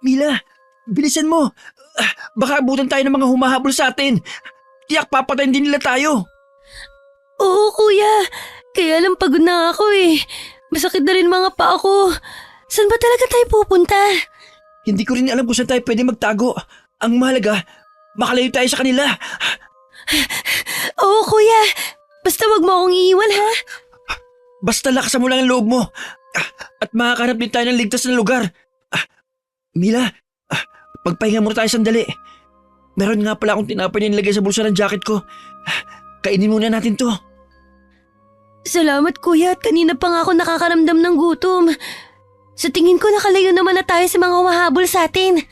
Mila, bilisan mo. Baka abutan tayo ng mga humahabol sa atin. Tiyak papatayin din nila tayo. Oo, kuya. Kaya lang pagod na ako eh. Masakit na rin mga paa ko. Saan ba talaga tayo pupunta? Hindi ko rin alam kung saan tayo pwede magtago. Ang mahalaga, makalayo tayo sa kanila. Oo, kuya. Basta wag mo akong iiwan, ha? Basta lakasan mo lang ang loob mo. At makakahanap din tayo ng ligtas na lugar. Mila, magpahinga muna tayo sandali. Meron nga pala akong tinapay na nilagay sa bulsa ng jacket ko. Kainin muna natin to. Salamat, kuya. At kanina pa nga ako nakakaramdam ng gutom. Sa tingin ko nakalayo naman na tayo sa mga humahabol sa atin.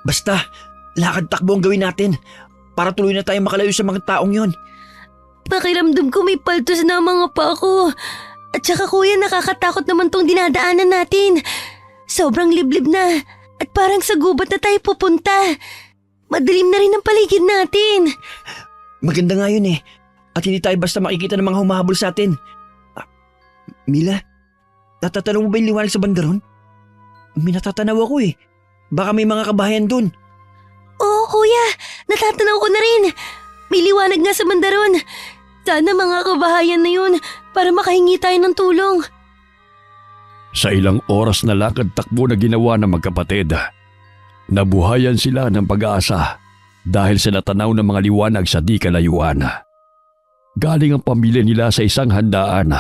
Basta, lakad takbo ang gawin natin para tuloy na tayo makalayo sa mga taong yon. Pakiramdam ko may paltos na ang mga paa ko. At saka kuya, nakakatakot naman tong dinadaanan natin. Sobrang liblib na. At parang sa gubat na tayo pupunta. Madilim na rin ang paligid natin. Maganda nga yun eh. At hindi tayo basta makikita ng mga humahabol sa atin. Mila, natatanong mo ba yung liwanag sa bandaron? May natatanaw ako eh. Baka may mga kabahayan dun. Oo, kuya. Natatanaw ko na rin. May liwanag nga sa bandaron. Sana mga kabahayan na yun para makahingi tayo ng tulong. Sa ilang oras na lakad-takbo na ginawa ng magkapatid, nabuhayan sila ng pag-aasa dahil sa natanaw ng mga liwanag sa di kalayuan. Galing ang pamilya nila sa isang handaan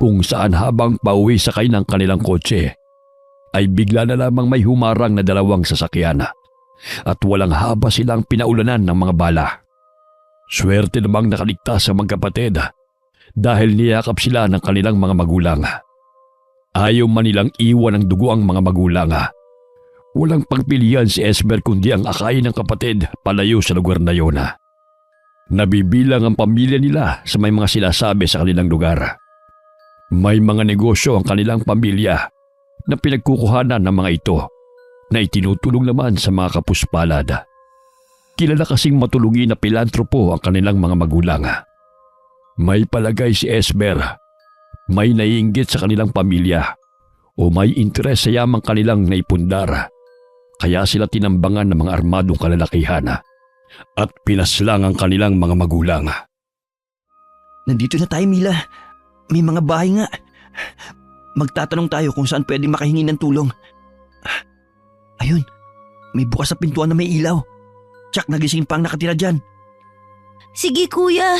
kung saan habang pauwi sakay ng kanilang kotse ay bigla na lamang may humarang na dalawang sasakyan at walang haba silang pinaulanan ng mga bala. Swerte namang nakaligtas sa magkapatid dahil niyakap sila ng kanilang mga magulang. Ayaw man nilang iwan ng dugo ang mga magulang. Walang pagpilian si Esmer kundi ang akayin ng kapatid palayo sa lugar na yun. Nabibilang ang pamilya nila sa may mga sinasabi sa kanilang lugar. May mga negosyo ang kanilang pamilya na pinagkukuhanan ng mga ito na itinutulong naman sa mga kapuspalad. Kilala kasing matulungin na pilantropo ang kanilang mga magulang. May palagay si Esmer, may naiinggit sa kanilang pamilya o may interes sa yamang kanilang naipundar. Kaya sila tinambangan ng mga armadong kalalakihan at pinaslang ang kanilang mga magulang. Nandito na tayo, Mila. May mga bahay nga. Magtatanong tayo kung saan pwedeng makahingi ng tulong. Ayun, may bukas sa pintuan na may ilaw. Tsak, nagising pa ang nakatira dyan. Sige kuya,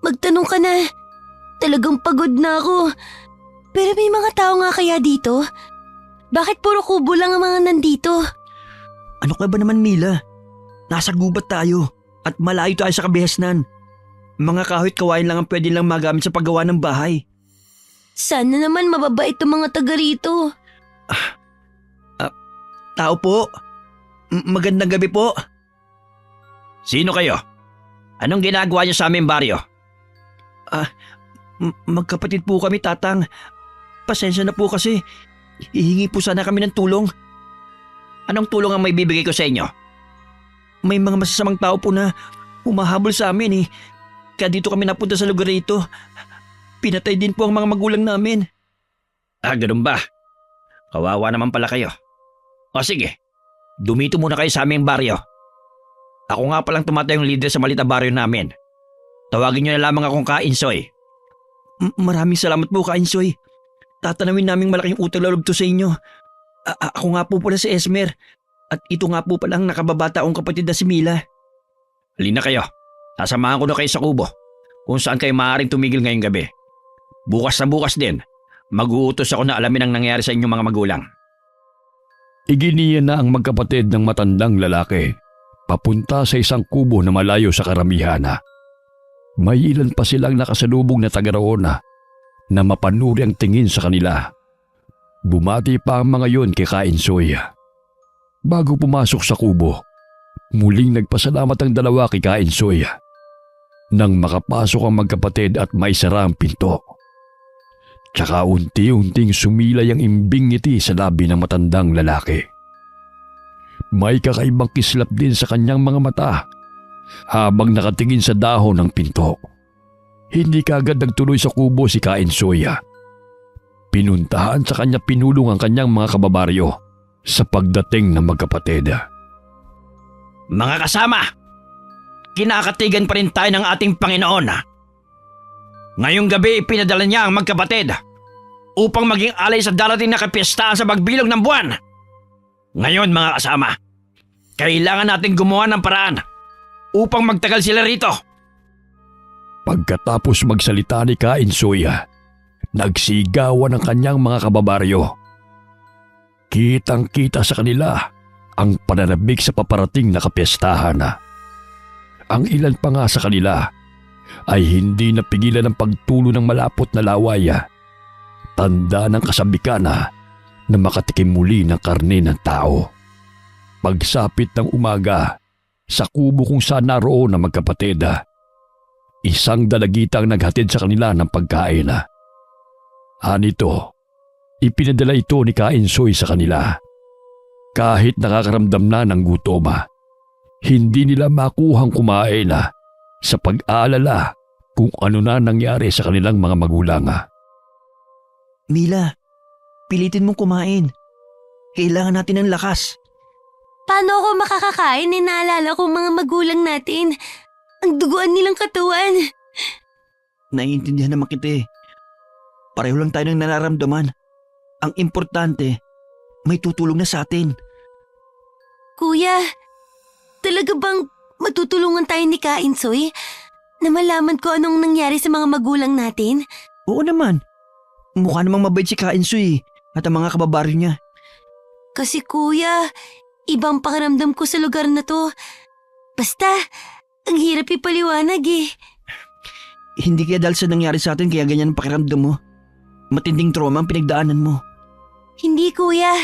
magtanong ka na. Talagang pagod na ako. Pero may mga tao nga kaya dito? Bakit puro kubo lang ang mga nandito? Ano ka ba naman, Mila? Nasa gubat tayo at malayo tayo sa kabihasnan. Mga kahoy at kawain lang ang pwede lang magamit sa paggawa ng bahay. Sana naman mababait itong mga taga rito. Tao po. Magandang gabi po. Sino kayo? Anong ginagawa niyo sa aming baryo? Magkapatid po kami, Tatang. Pasensya na po kasi. Hihingi po sana kami ng tulong. Anong tulong ang may bibigay ko sa inyo? May mga masasamang tao po na humahabol sa amin eh. Kaya dito kami napunta sa lugar ito. Pinatay din po ang mga magulang namin. Ganun ba? Kawawa naman pala kayo. O sige, dumito muna kayo sa aming baryo. Ako nga palang tumatayong leader sa malita baryo namin. Tawagin niyo na lamang akong Kainsoy. Maraming salamat po, Kainsoy. Tatanawin naming malaking utang loob to sa inyo. Ako nga po pala si Esmer. At ito nga po palang nakababata kong kapatid na si Mila. Halina kayo. Sasamahan ko na kayo sa kubo kung saan kayo maaaring tumigil ngayong gabi. Bukas na bukas din, mag-uutos ako na alamin ang nangyari sa inyong mga magulang. Iginiya na ang magkapatid ng matandang lalaki papunta sa isang kubo na malayo sa karamihan. May ilan pa silang nakasalubong na taga roon na mapanuri ang tingin sa kanila. Bumati pa ang mga yon kay Kainsoy. Bago pumasok sa kubo, muling nagpasalamat ang dalawa kay Kainsoy. Nang makapasok ang magkapatid at maisara ang pinto. Tsaka unti-unting sumilay ang imbing ngiti sa labi ng matandang lalaki. May kakaibang kislap din sa kanyang mga mata habang nakatingin sa dahon ng pinto. Hindi kaagad nagtuloy sa kubo si Kainsoy. Pinuntahan sa kanya pinulong ang kanyang mga kababaryo sa pagdating ng magkapatid. Mga kasama, kinakatigan pa rin tayo ng ating Panginoon. Ngayong gabi ipinadala niya ang magkapatid upang maging alay sa darating na kapistahan sa pagbilog ng buwan. Ngayon mga kasama, kailangan natin gumawa ng paraan upang magtagal sila rito. Pagkatapos magsalita ni Kainsoy, nagsigawan ang kanyang mga kababaryo. Kitang-kita sa kanila ang pananabik sa paparating na kapistahan. Ang ilan pa nga sa kanila ay hindi napigilan ng pagtulo ng malapot na laway. Tanda ng kasabikan na makatikim muli ng karne ng tao. Pagsapit ng umaga, sa kubo kung saan naroon ang magkapatid, isang dalagita ang naghatid sa kanila ng pagkain. Anito, ipinadala ito ni Kainsoy sa kanila. Kahit nakakaramdam na ng gutom, hindi nila makuhang kumain sa pag-aalala kung ano na nangyari sa kanilang mga magulang. Mila, pilitin mong kumain. Kailangan natin ng lakas. Paano ako makakakain? Naalala ko mga magulang natin. Ang duguan nilang katawan. Naiintindihan naman kita eh. Pareho lang tayo ng nararamdaman. Ang importante, may tutulong na sa atin. Kuya, talaga bang matutulungan tayo ni Kainsoy na malaman ko anong nangyari sa mga magulang natin? Oo naman. Mukha namang mabait si Kainsoy at ang mga kababaryo niya. Kasi kuya, ibang pakiramdam ko sa lugar na to. Basta, ang hirap ipaliwanag eh. Hindi kaya dahil sa nangyari sa atin kaya ganyan ang pakiramdam mo. Matinding trauma ang pinagdaanan mo. Hindi kuya,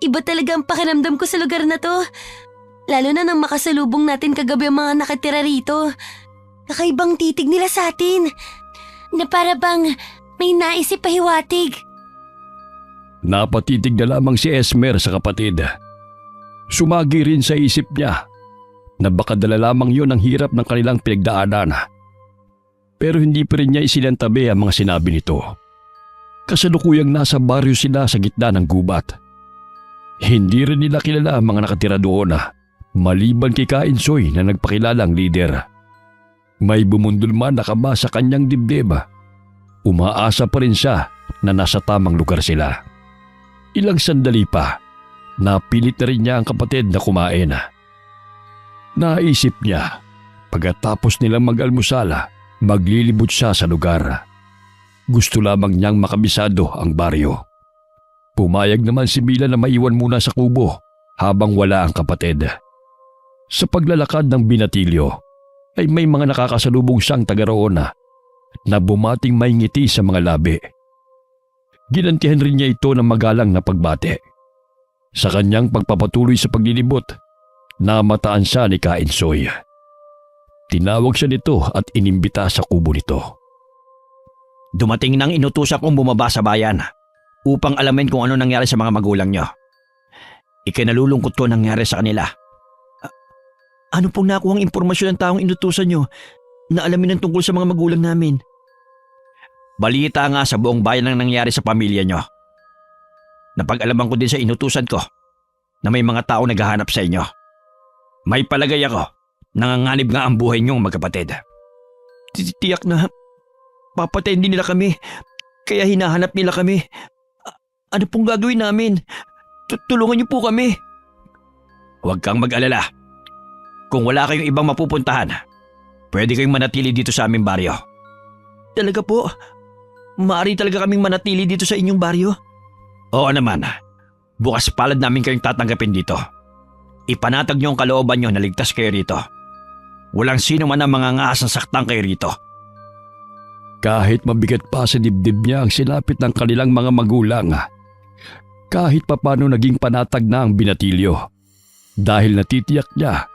iba talaga ang pakiramdam ko sa lugar na to. Lalo na nang makasalubong natin kagabi ang mga nakatira rito. Kakaibang titig nila sa atin. Na para bang may naisip pahiwatig. Napatitig na lamang si Esmer sa kapatid. Sumagi rin sa isip niya na baka dala lamang yun ang hirap ng kanilang pinagdaanan. Pero hindi pa rin niya isilantabi ang mga sinabi nito. Kasalukuyang nasa baryo sila sa gitna ng gubat. Hindi rin nila kilala ang mga nakatira doon maliban kay Kainsoy na nagpakilalang lider. May bumundol man na kaba sa kanyang dibdib. Umaasa pa rin siya na nasa tamang lugar sila. Ilang sandali pa, napilit na rin niya ang kapatid na kumain. Naisip niya, pagkatapos nilang mag-almusala, maglilibot siya sa lugar. Gusto lamang niyang makabisado ang baryo. Pumayag naman si Mila na maiwan muna sa kubo habang wala ang kapatid. Sa paglalakad ng binatilyo, ay may mga nakakasalubong siyang taga roon na bumating may ngiti sa mga labi. Ginantihan rin niya ito ng magalang na pagbate. Sa kanyang pagpapatuloy sa paglilibot, namataan siya ni Kainsoy. Tinawag siya nito at inimbita sa kubo nito. Dumating nang inutusan kong bumaba sa bayan upang alamin kung ano nangyari sa mga magulang nyo. Ikinalulungkot ko nangyari sa kanila. Ano pong nakuhang impormasyon ng taong inutusan nyo na alamin ang tungkol sa mga magulang namin? Balita nga sa buong bayan ang nangyari sa pamilya nyo. Napag-alaman ko din sa inutusan ko na may mga tao naghahanap sa inyo. May palagay ako, nanganganib nga ang buhay nyong magkapatid. Tiyak na papatayin din nila kami, kaya hinahanap nila kami. Ano pong gagawin namin? Tulungan niyo po kami. Huwag kang mag-alala. Kung wala kayong ibang mapupuntahan, pwede kayong manatili dito sa aming baryo. Talaga po? Maaari talaga kaming manatili dito sa inyong baryo? Oo naman. Bukas palad namin kayong tatanggapin dito. Ipanatag niyo ang kalooban niyo na ligtas kayo rito. Walang sino man ang mga ngaas na saktan kayo rito. Kahit mabigat pa sa dibdib niya ang sinapit ng kanilang mga magulang, kahit papano naging panatag na ang binatilyo dahil natitiyak niya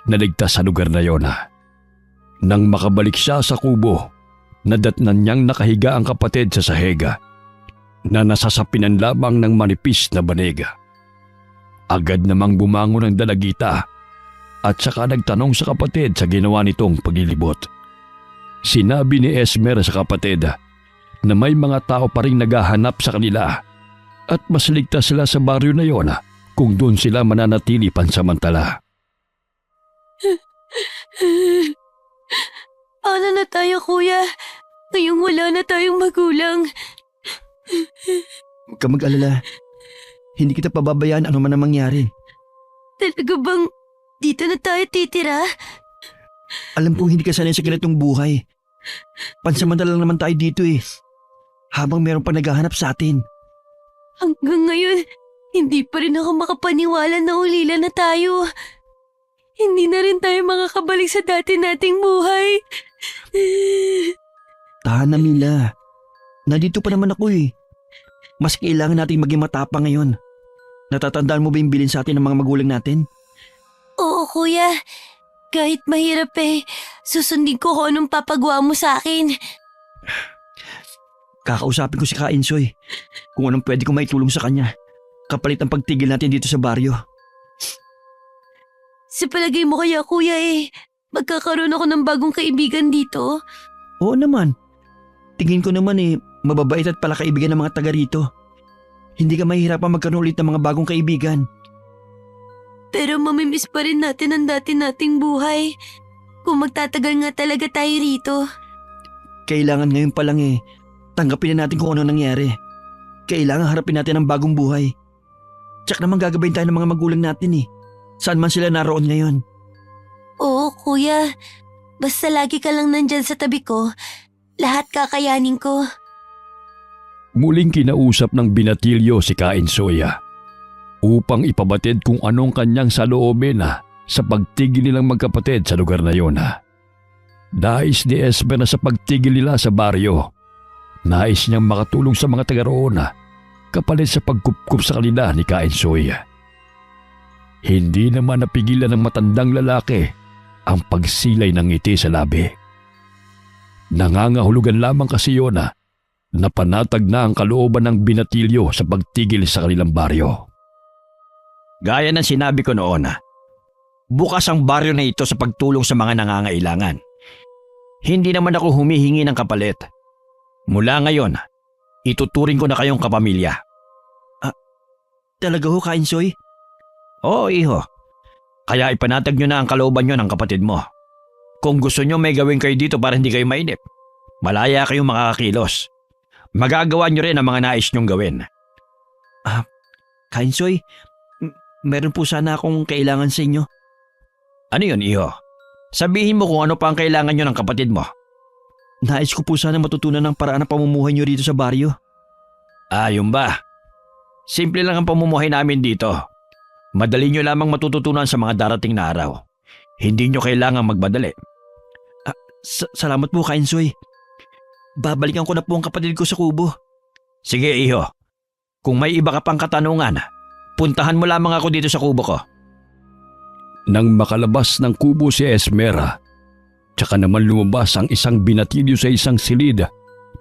na ligtas sa lugar na yon. Nang makabalik siya sa kubo, nadatnan niyang nakahiga ang kapatid sa sahega na nasasapinan lamang ng manipis na banig. Agad namang bumangon ang dalagita at saka nagtanong sa kapatid sa ginawa nitong paglilibot. Sinabi ni Esmer sa kapatid na may mga tao pa rin naghahanap sa kanila at mas ligtas sila sa baryo na yon kung doon sila mananatili pansamantala. Paano na tayo, kuya? Ngayong wala na tayong magulang. Huwag ka mag-alala. Hindi kita pababayaan ano man ang mangyari. Talaga bang dito na tayo titira? Alam kong hindi ka sanay sa ganitong buhay. Pansamantala lang naman tayo dito eh. Habang meron pa naghahanap sa atin. Hanggang ngayon, hindi pa rin ako makapaniwala na ulila na tayo. Hindi na rin tayo makakabalik sa dati nating buhay. Tahan na, Mila. Nandito pa naman ako eh. Mas kailangan nating maging matapang ngayon. Natatandaan mo ba yung bilin sa atin ng mga magulang natin? Oo, kuya. Kahit mahirap susundin ko kung anong papagawa mo sa akin. Kakausapin ko si Kainsoy kung anong pwede kong maitulong sa kanya. Kapalit ang pagtigil natin dito sa baryo. Sa palagay mo kaya, kuya magkakaroon ako ng bagong kaibigan dito? Oo naman. Tingin ko naman mababait at pala kaibigan ng mga taga rito. Hindi ka mahihirapan magkaroon ulit ng mga bagong kaibigan. Pero mamimiss pa rin natin ang dati nating buhay. Kung magtatagal nga talaga tayo rito. Kailangan ngayon pa lang tanggapin na natin kung ano nangyari. Kailangan harapin natin ang bagong buhay. Tsak naman gagabayin tayo ng mga magulang natin Saan man sila naroon ngayon. Oo, kuya. Basta lagi ka lang nandyan sa tabi ko, lahat kakayanin ko. Muling kinausap ng binatilyo si Kainsoy upang ipabatid kung anong kanyang saloobin sa pagtigil nilang magkapatid sa lugar na yun. Nais ni Esmer na sa pagtigil nila sa baryo. Nais niyang makatulong sa mga taga roon kapalit sa pagkupkup sa kanila ni Kainsoy. Hindi naman napigilan ng matandang lalaki ang pagsilay ng ngiti sa labi. Nangangahulugan lamang kasi yun na panatag na ang kalooban ng binatilyo sa pagtigil sa kanilang baryo. Gaya ng sinabi ko noon, bukas ang baryo na ito sa pagtulong sa mga nangangailangan. Hindi naman ako humihingi ng kapalit. Mula ngayon, ituturing ko na kayong kapamilya. Talaga ho, Kainsoy? Oo, iho. Kaya ipanatag nyo na ang kalooban nyo ng kapatid mo. Kung gusto nyo may gawin kayo dito para hindi kayo mainip, malaya kayong makakakilos. Magagawa nyo rin ang mga nais nyong gawin. Kainsoy, meron po sana akong kailangan sa inyo. Ano yun, iho? Sabihin mo kung ano pa ang kailangan nyo ng kapatid mo. Nais ko po sana matutunan ng paraan ng pamumuhay nyo rito sa baryo. Yun ba? Simple lang ang pamumuhay namin dito. Madali nyo lamang matututunan sa mga darating na araw. Hindi nyo kailangang magmadali. Salamat po, Kainsoy. Babalikan ko na po ang kapatid ko sa kubo. Sige, iho. Kung may iba ka pang katanungan, puntahan mo lamang ako dito sa kubo ko. Nang makalabas ng kubo si Esmera, tsaka naman lumabas ang isang binatilyo sa isang silid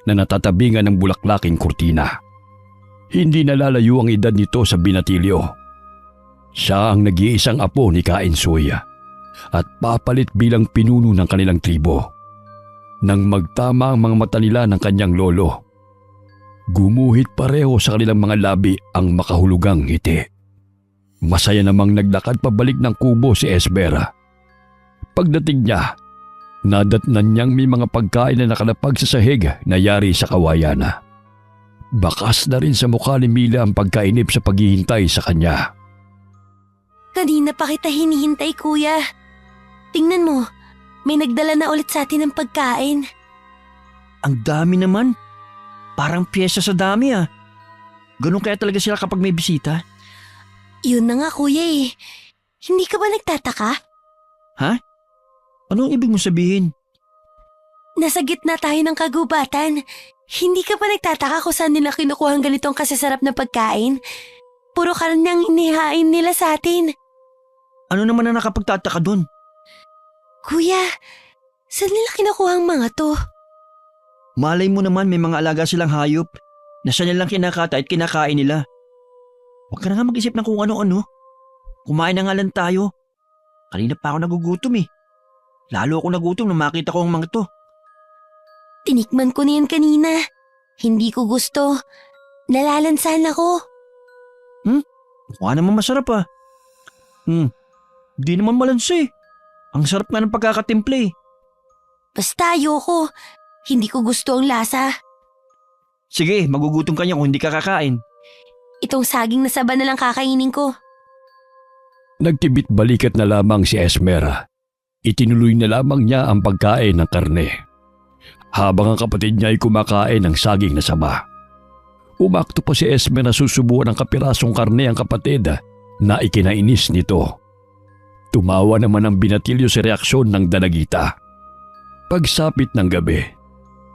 na natatabingan ng bulaklaking kurtina. Hindi nalalayo ang edad nito sa binatilyo. Siya ang nag-iisang apo ni Kainsoy at papalit bilang pinuno ng kanilang tribo. Nang magtama ang mga mata nila ng kanyang lolo, gumuhit pareho sa kanilang mga labi ang makahulugang ngiti. Masaya namang naglakad pabalik ng kubo si Esmera. Pagdating niya, nadatnan niyang may mga pagkain na nakalapag sa sahig na yari sa kawayan. Bakas na rin sa mukha ni Mila ang pagkainip sa paghihintay sa kanya. Kanina pa kita hinihintay, kuya. Tingnan mo, may nagdala na ulit sa atin ng pagkain. Ang dami naman. Parang piyesa sa dami Ganun kaya talaga sila kapag may bisita? Yun na nga, kuya Hindi ka ba nagtataka? Anong ibig mong sabihin? Nasa gitna tayo ng kagubatan. Hindi ka ba nagtataka kung saan nila kinukuha ang ganitong kasasarap na pagkain? Puro karne ang inihain nila sa atin. Ano naman ang nakapagtataka dun? Kuya, saan nila kinukuha ang mga to? Malay mo naman may mga alaga silang hayop na siya nilang kinakata at kinakain nila. Huwag ka na nga mag-isip ng kung ano-ano. Kumain na nga lang tayo. Kanina pa ako nagugutom Lalo ako nagutom nung makita ko ang mga to. Tinikman ko na yan kanina. Hindi ko gusto. Nalalansahan ako. Mukha naman masarap ah. Di naman malansa eh. Ang sarap nga ng pagkakatimple eh. Basta ayoko. Hindi ko gusto ang lasa. Sige, magugutom ka niya kung hindi ka kakain. Itong saging na saba na lang kakainin ko. Nagtibit balikat na lamang si Esmer. Itinuloy na lamang niya ang pagkain ng karne. Habang ang kapatid niya ay kumakain ng saging na saba. Umakto pa si Esmer na susubuan ng kapirasong karne ang kapatid na ikinainis nito. Tumawa naman ang binatilyo sa reaksyon ng dalagita. Pagsapit ng gabi,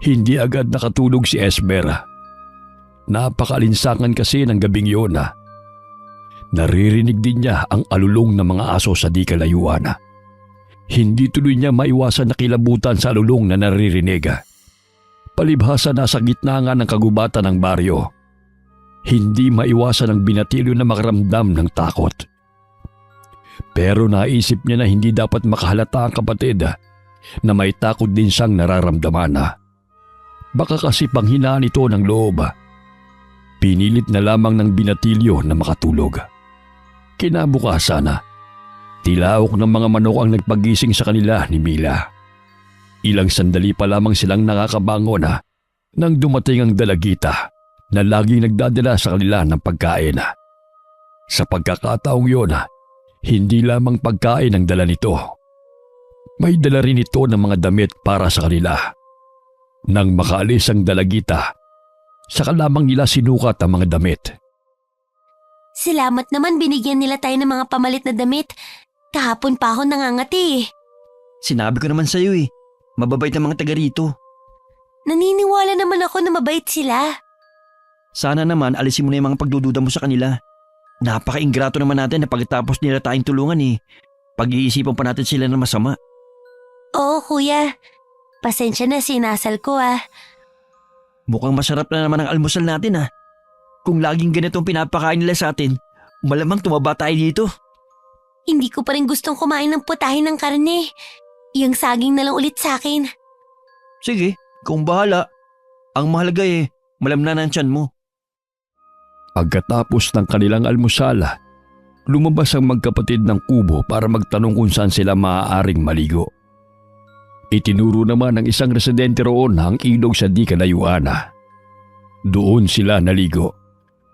hindi agad nakatulog si Esmer. Napakalinsangan kasi ng gabing yun. Naririnig din niya ang alulong ng mga aso sa di kalayuan. Hindi tuloy niya maiwasan na kilabutan sa alulong na naririnig. Palibhasa nasa gitna nga ng kagubatan ng baryo. Hindi maiwasan ang binatilyo na makaramdam ng takot. Pero naisip niya na hindi dapat makahalata ang kapatid na may takot din siyang nararamdaman. Baka kasi panghinaan ito ng loob. Pinilit na lamang ng binatilyo na makatulog. Kinabukasan, tilaok ng mga manok ang nagpagising sa kanila ni Mila. Ilang sandali pa lamang silang nakakabangon nang dumating ang dalagita na laging nagdadala sa kanila ng pagkain. Sa pagkakataong yun, hindi lamang pagkain ang dala nito. May dala rin ito ng mga damit para sa kanila. Nang makaalis ang dalagita, saka lamang nila sinukat ang mga damit. Salamat naman binigyan nila tayo ng mga pamalit na damit. Kahapon pa ako nangangati. Sinabi ko naman sa'yo eh. Mababait ang mga taga rito. Naniniwala naman ako na mabait sila. Sana naman alisin mo na yung mga pagdududa mo sa kanila. Napaka-ingrato naman natin na pagkatapos nila tayong tulungan eh. Pag-iisipan pa natin sila ng masama. Oo, kuya. Pasensya na, sinasal ko ah. Mukhang masarap na naman ang almusal natin ah. Kung laging ganitong pinapakain nila sa atin, malamang tumaba tayo dito. Hindi ko pa rin gustong kumain ng putahe ng karne. Yung saging na lang ulit sa akin. Sige, kung bahala. Ang mahalaga eh, malamnan ang tiyan mo. Pagkatapos ng kanilang almusal, lumabas ang magkapatid ng kubo para magtanong kung saan sila maaaring maligo. Itinuro naman ng isang residente roon ang ilog sa di kalayuan. Doon sila naligo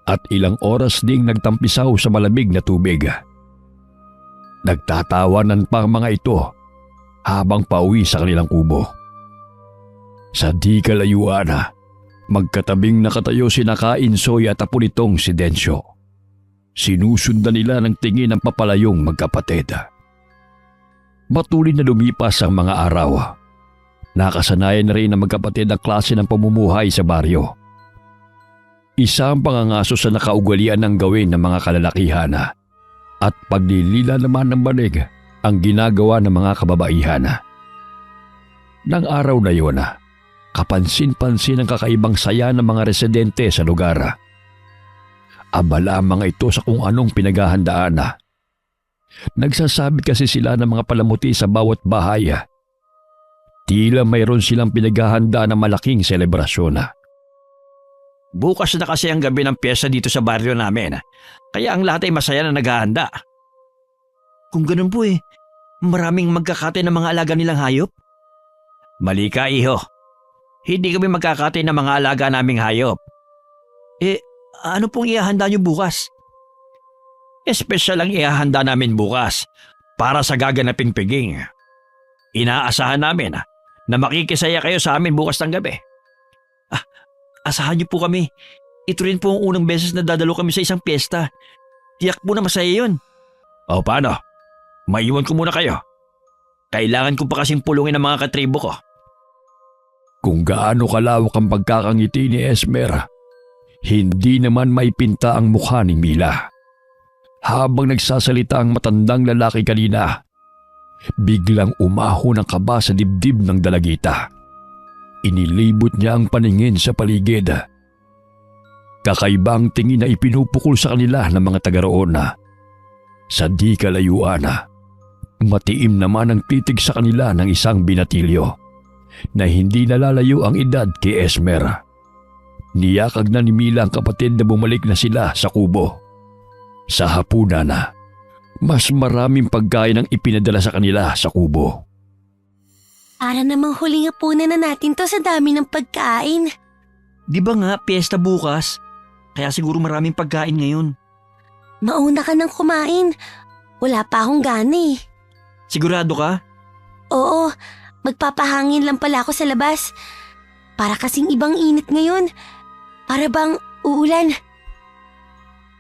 at ilang oras ding nagtampisaw sa malamig na tubig. Nagtatawanan pa ang mga ito habang pauwi sa kanilang kubo. Sa di kalayuan, magkatabing nakatayo sina Kainsoy at apo nitong si Densyo. Sinusundan nila ng tingin ang papalayong magkapatid. Matuloy na lumipas ang mga araw. Nakasanayan na rin ang magkapatid ang klase ng pamumuhay sa baryo. Isa ang pangangaso sa nakaugalian ng gawin ng mga kalalakihan at paglilila naman ng banig ang ginagawa ng mga kababaihan. Nang araw na yun, kapansin-pansin ang kakaibang saya ng mga residente sa lugar. Abala ang mga ito sa kung anong pinaghahandaan. Nagsasabi kasi sila ng mga palamuti sa bawat bahay. Tila mayroon silang pinaghahanda ng malaking selebrasyon. Bukas na kasi ang gabi ng piyesta dito sa baryo namin. Kaya ang lahat ay masaya na naghahanda. Kung ganun po eh, maraming magkakatay ng mga alaga nilang hayop? Mali ka, iho. Hindi kami magkakatay ng mga alaga naming hayop. Ano pong ihahanda niyo bukas? Espesyal ang ihahanda namin bukas para sa gaganaping piging. Inaasahan namin na makikisaya kayo sa amin bukas ng gabi. Asahan niyo po kami. Ito rin po ang unang beses na dadalo kami sa isang piyesta. Tiyak po na masaya yun. O paano? Maiwan ko muna kayo. Kailangan ko pa kasing pulungin ang mga katribo ko. Kung gaano kalawak ang pagkakangiti ni Esmer, hindi naman maipinta ang mukha ni Mila. Habang nagsasalita ang matandang lalaki kanina, biglang umahon ang kaba sa dibdib ng dalagita. Inilibot niya ang paningin sa paligid. Kakaibang tingin na ipinupukol sa kanila ng mga taga roon. Sa di kalayuan, matiim naman ang titig sa kanila ng isang binatilyo na hindi nalalayo ang edad kay Esmer. Niyakag na ni Mila ang kapatid na bumalik na sila sa kubo. Sa hapunan na, mas maraming pagkain ang ipinadala sa kanila sa kubo. Para namang huling hapunan na natin to sa dami ng pagkain. Di ba nga, piyesta bukas? Kaya siguro maraming pagkain ngayon. Mauna ka nang kumain. Wala pa akong gana eh. Sigurado ka? Oo, magpapahangin lang pala ako sa labas. Para kasing ibang init ngayon. Para bang uulan.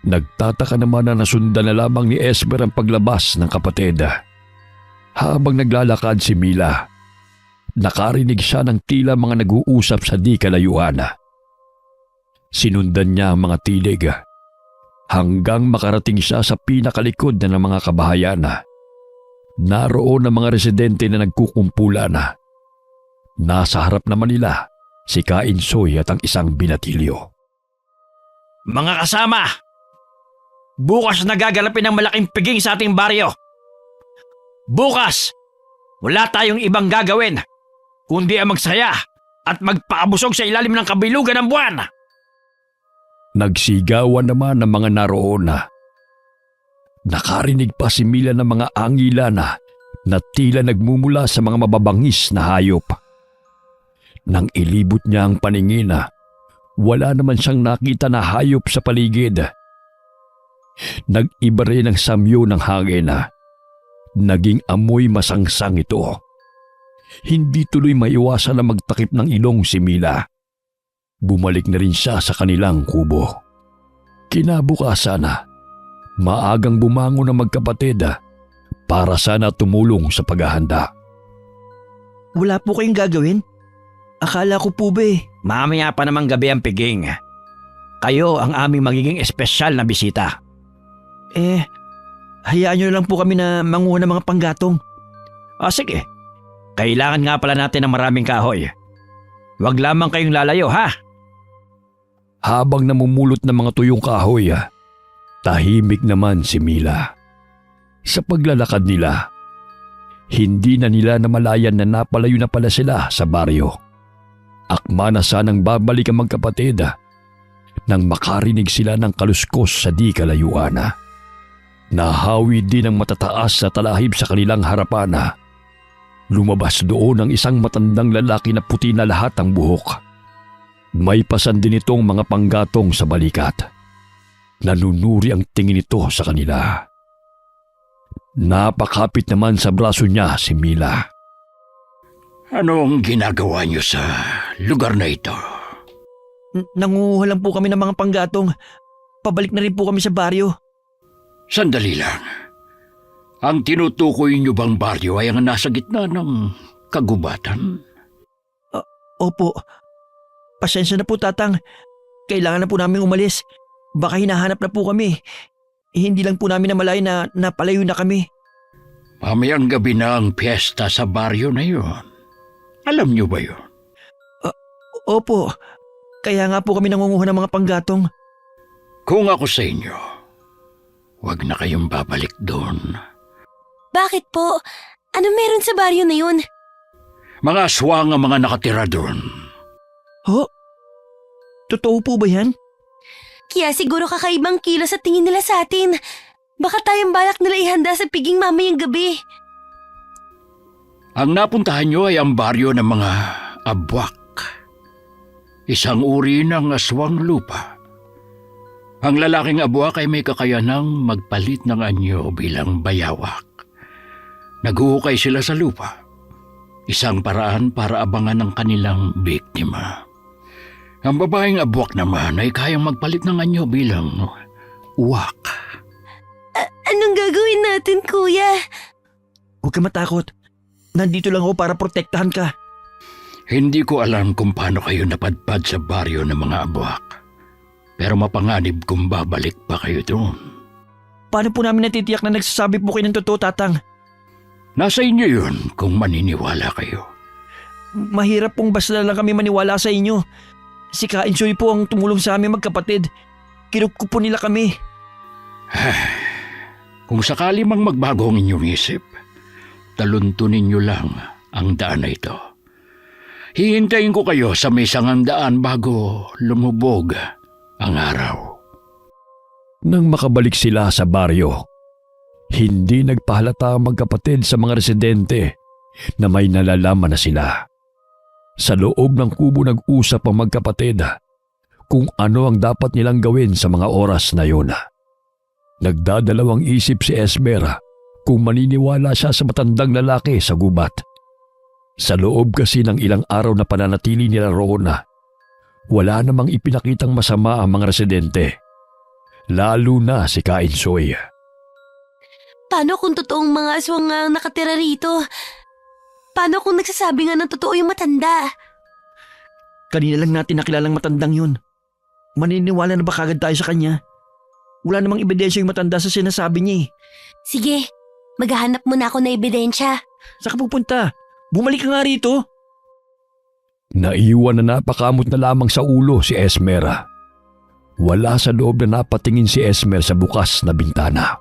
Nagtataka naman na nasundan na lamang ni Esmer ang paglabas ng kapatid. Habang naglalakad si Mila, nakarinig siya ng tila mga nag-uusap sa di kalayuan. Sinundan niya ang mga tilig hanggang makarating siya sa pinakalikod na ng mga kabahayan. Naroon ang mga residente na nagkukumpulan. Nasa harap naman nila si Kainsoy at ang isang binatilyo. Mga kasama! Bukas nagaganapin ang malaking piging sa ating baryo. Bukas, wala tayong ibang gagawin kundi ang magsaya at magpakabusog sa ilalim ng kabilugan ng buwan. Nagsigawan naman ng mga naroon. Nakarinig pa si Mila ng mga angilan na tila nagmumula sa mga mababangis na hayop. Nang ilibot niya ang paningin, wala naman siyang nakita na hayop sa paligid. Nag-iba rin ang samyo ng hangin. Naging amoy masangsang ito. Hindi tuloy maiwasan na magtakip ng ilong si Mila. Bumalik na rin siya sa kanilang kubo. Kinabukasan, maagang bumangon ang magkapatid para sana tumulong sa paghahanda. Wala po kayong gagawin? Akala ko po ba Mamaya pa namang gabi ang piging. Kayo ang aming magiging espesyal na bisita. Hayaan nyo na lang po kami na manguha ng mga panggatong. Sige. Kailangan nga pala natin ng maraming kahoy. Huwag lamang kayong lalayo, ha? Habang namumulot ng mga tuyong kahoy, tahimik naman si Mila. Sa paglalakad nila, hindi na nila namalayan na napalayo na pala sila sa baryo. Akma na sanang babalik ang magkapatid nang makarinig sila ng kaluskos sa di kalayuan. Nahawi din ang matataas na talahib sa kanilang harapan. Lumabas doon ang isang matandang lalaki na puti na lahat ang buhok. May pasan din itong mga panggatong sa balikat. Nanunuri ang tingin nito sa kanila. Napakapit naman sa braso niya si Mila. Anong ginagawa niyo sa lugar na ito? Nanguha lang po kami ng mga panggatong. Pabalik na rin po kami sa baryo. Sandali lang. Ang tinutukoy niyo bang baryo ay ang nasa gitna ng kagubatan? Opo. Pasensya na po, Tatang. Kailangan na po namin umalis. Baka hinahanap na po kami. Hindi lang po namin namalayan na napalayo na kami. Mamayang gabi na ang piyesta sa baryo na yun. Alam niyo ba yun? Opo. Kaya nga po kami nangunguha ng mga panggatong. Kung ako sa inyo, huwag na kayong babalik doon. Bakit po? Ano meron sa baryo na yun? Mga aswang ang mga nakatira doon. Ho? Totoo po ba yan? Kaya siguro kakaibang kilos sa tingin nila sa atin. Baka tayong balak nila ihanda sa piging mamayang gabi. Ang napuntahan niyo ay ang baryo ng mga abwak. Isang uri ng aswang lupa. Ang lalaking abwak ay may kakayanang magpalit ng anyo bilang bayawak. Naghuhukay sila sa lupa. Isang paraan para abangan ang kanilang biktima. Ang babaeng abwak naman ay kayang magpalit ng anyo bilang uwak. Anong gagawin natin, kuya? Huwag ka matakot. Nandito lang ako para protektahan ka. Hindi ko alam kung paano kayo napadpad sa baryo ng mga abwak. Pero mapanganib kung babalik pa kayo doon. Paano po namin natitiyak na nagsasabi po kayo ng totoo, Tatang? Nasa inyo yun kung maniniwala kayo. Mahirap pong basta lang kami maniwala sa inyo. Si Kainsoy po ang tumulong sa amin magkapatid. Kinukup po nila kami. Kung sakali mang magbago ang inyong isip, taluntunin niyo lang ang daan na ito. Hihintayin ko kayo sa may sangang daan bago lumubog ang araw. Nang makabalik sila sa baryo, hindi nagpahalata ang magkapatid sa mga residente na may nalalaman na sila. Sa loob ng kubo nag-usap ang magkapatid kung ano ang dapat nilang gawin sa mga oras na yun. Nagdadalawang isip si Esmer kung maniniwala siya sa matandang lalaki sa gubat. Sa loob kasi ng ilang araw na pananatili nila roon, wala namang ipinakitang masama ang mga residente, lalo na si Kainsoy. Paano kung totoong mga aswang nga ang nakatira rito? Paano kung nagsasabi nga ng totoo yung matanda? Kanina lang natin nakilalang matandang yun. Maniniwala na ba kagad tayo sa kanya? Wala namang ebidensya yung matanda sa sinasabi niya eh. Sige, maghahanap muna ako na ebidensya. Saan ka pupunta? Bumalik ka nga rito. Naiwan na napakamot na lamang sa ulo si Esmer. Wala sa loob na napatingin si Esmer sa bukas na bintana.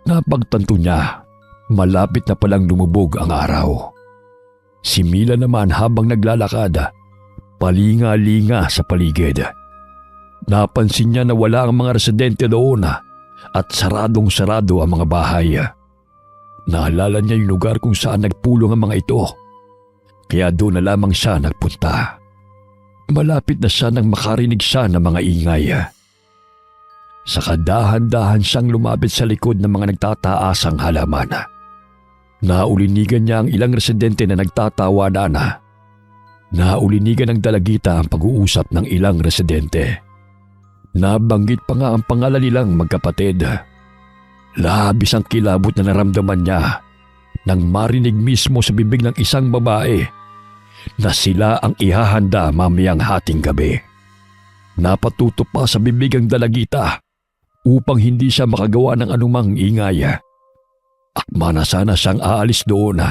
Napagtanto niya, malapit na palang lumubog ang araw. Si Mila naman habang naglalakad, palinga-linga sa paligid. Napansin niya na wala ang mga residente doon at saradong-sarado ang mga bahay. Naalala niya yung lugar kung saan nagpulong ang mga ito. Kaya doon na lamang siya nagpunta. Malapit na siya nang makarinig siya ng mga ingay. Saka dahan-dahan siyang lumapit sa likod ng mga nagtataasang halaman. Naulinigan niya ang ilang residente na nagtatawanan. Naulinigan ng dalagita ang pag-uusap ng ilang residente. Nabanggit pa nga ang pangalan nilang magkapatid. Labis ang kilabot na naramdaman niya nang marinig mismo sa bibig ng isang babae na sila ang ihahanda mamayang hating gabi. Napatuto pa sa bibig ang dalagita upang hindi siya makagawa ng anumang ingay. Akma na sana siyang aalis doon.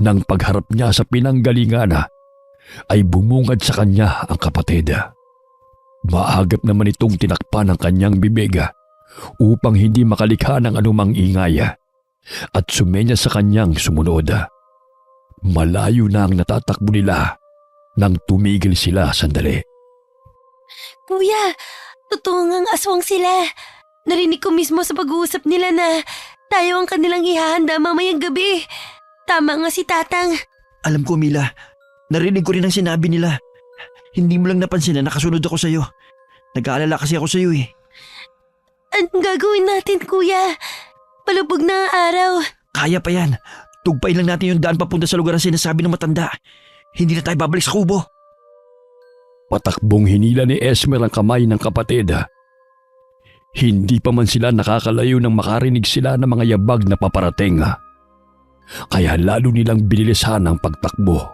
Nang pagharap niya sa pinanggalingan ay bumungad sa kanya ang kapatid. Maagap naman itong tinakpan ang kanyang bibig upang hindi makalikha ng anumang ingay at sumenya sa kanyang sumunod. Malayo na ang natatakbo nila nang tumigil sila sandali. Kuya, totoo ngang aswang sila. Narinig ko mismo sa pag-uusap nila na tayo ang kanilang ihahanda mamayang gabi. Tama nga si Tatang. Alam ko, Mila. Narinig ko rin ang sinabi nila. Hindi mo lang napansin na nakasunod ako sa'yo. Nag-aalala kasi ako sa'yo eh. Anong gagawin natin, kuya? Palubog na ang araw. Kaya pa yan. Tugpain lang natin yung daan papunta sa lugar na sinasabi ng matanda. Hindi na tayo babalik sa kubo. Patakbong hinila ni Esmer ang kamay ng kapatid. Hindi pa man sila nakakalayo nang makarinig sila ng mga yabag na paparating. Kaya lalo nilang binilisan ang pagtakbo.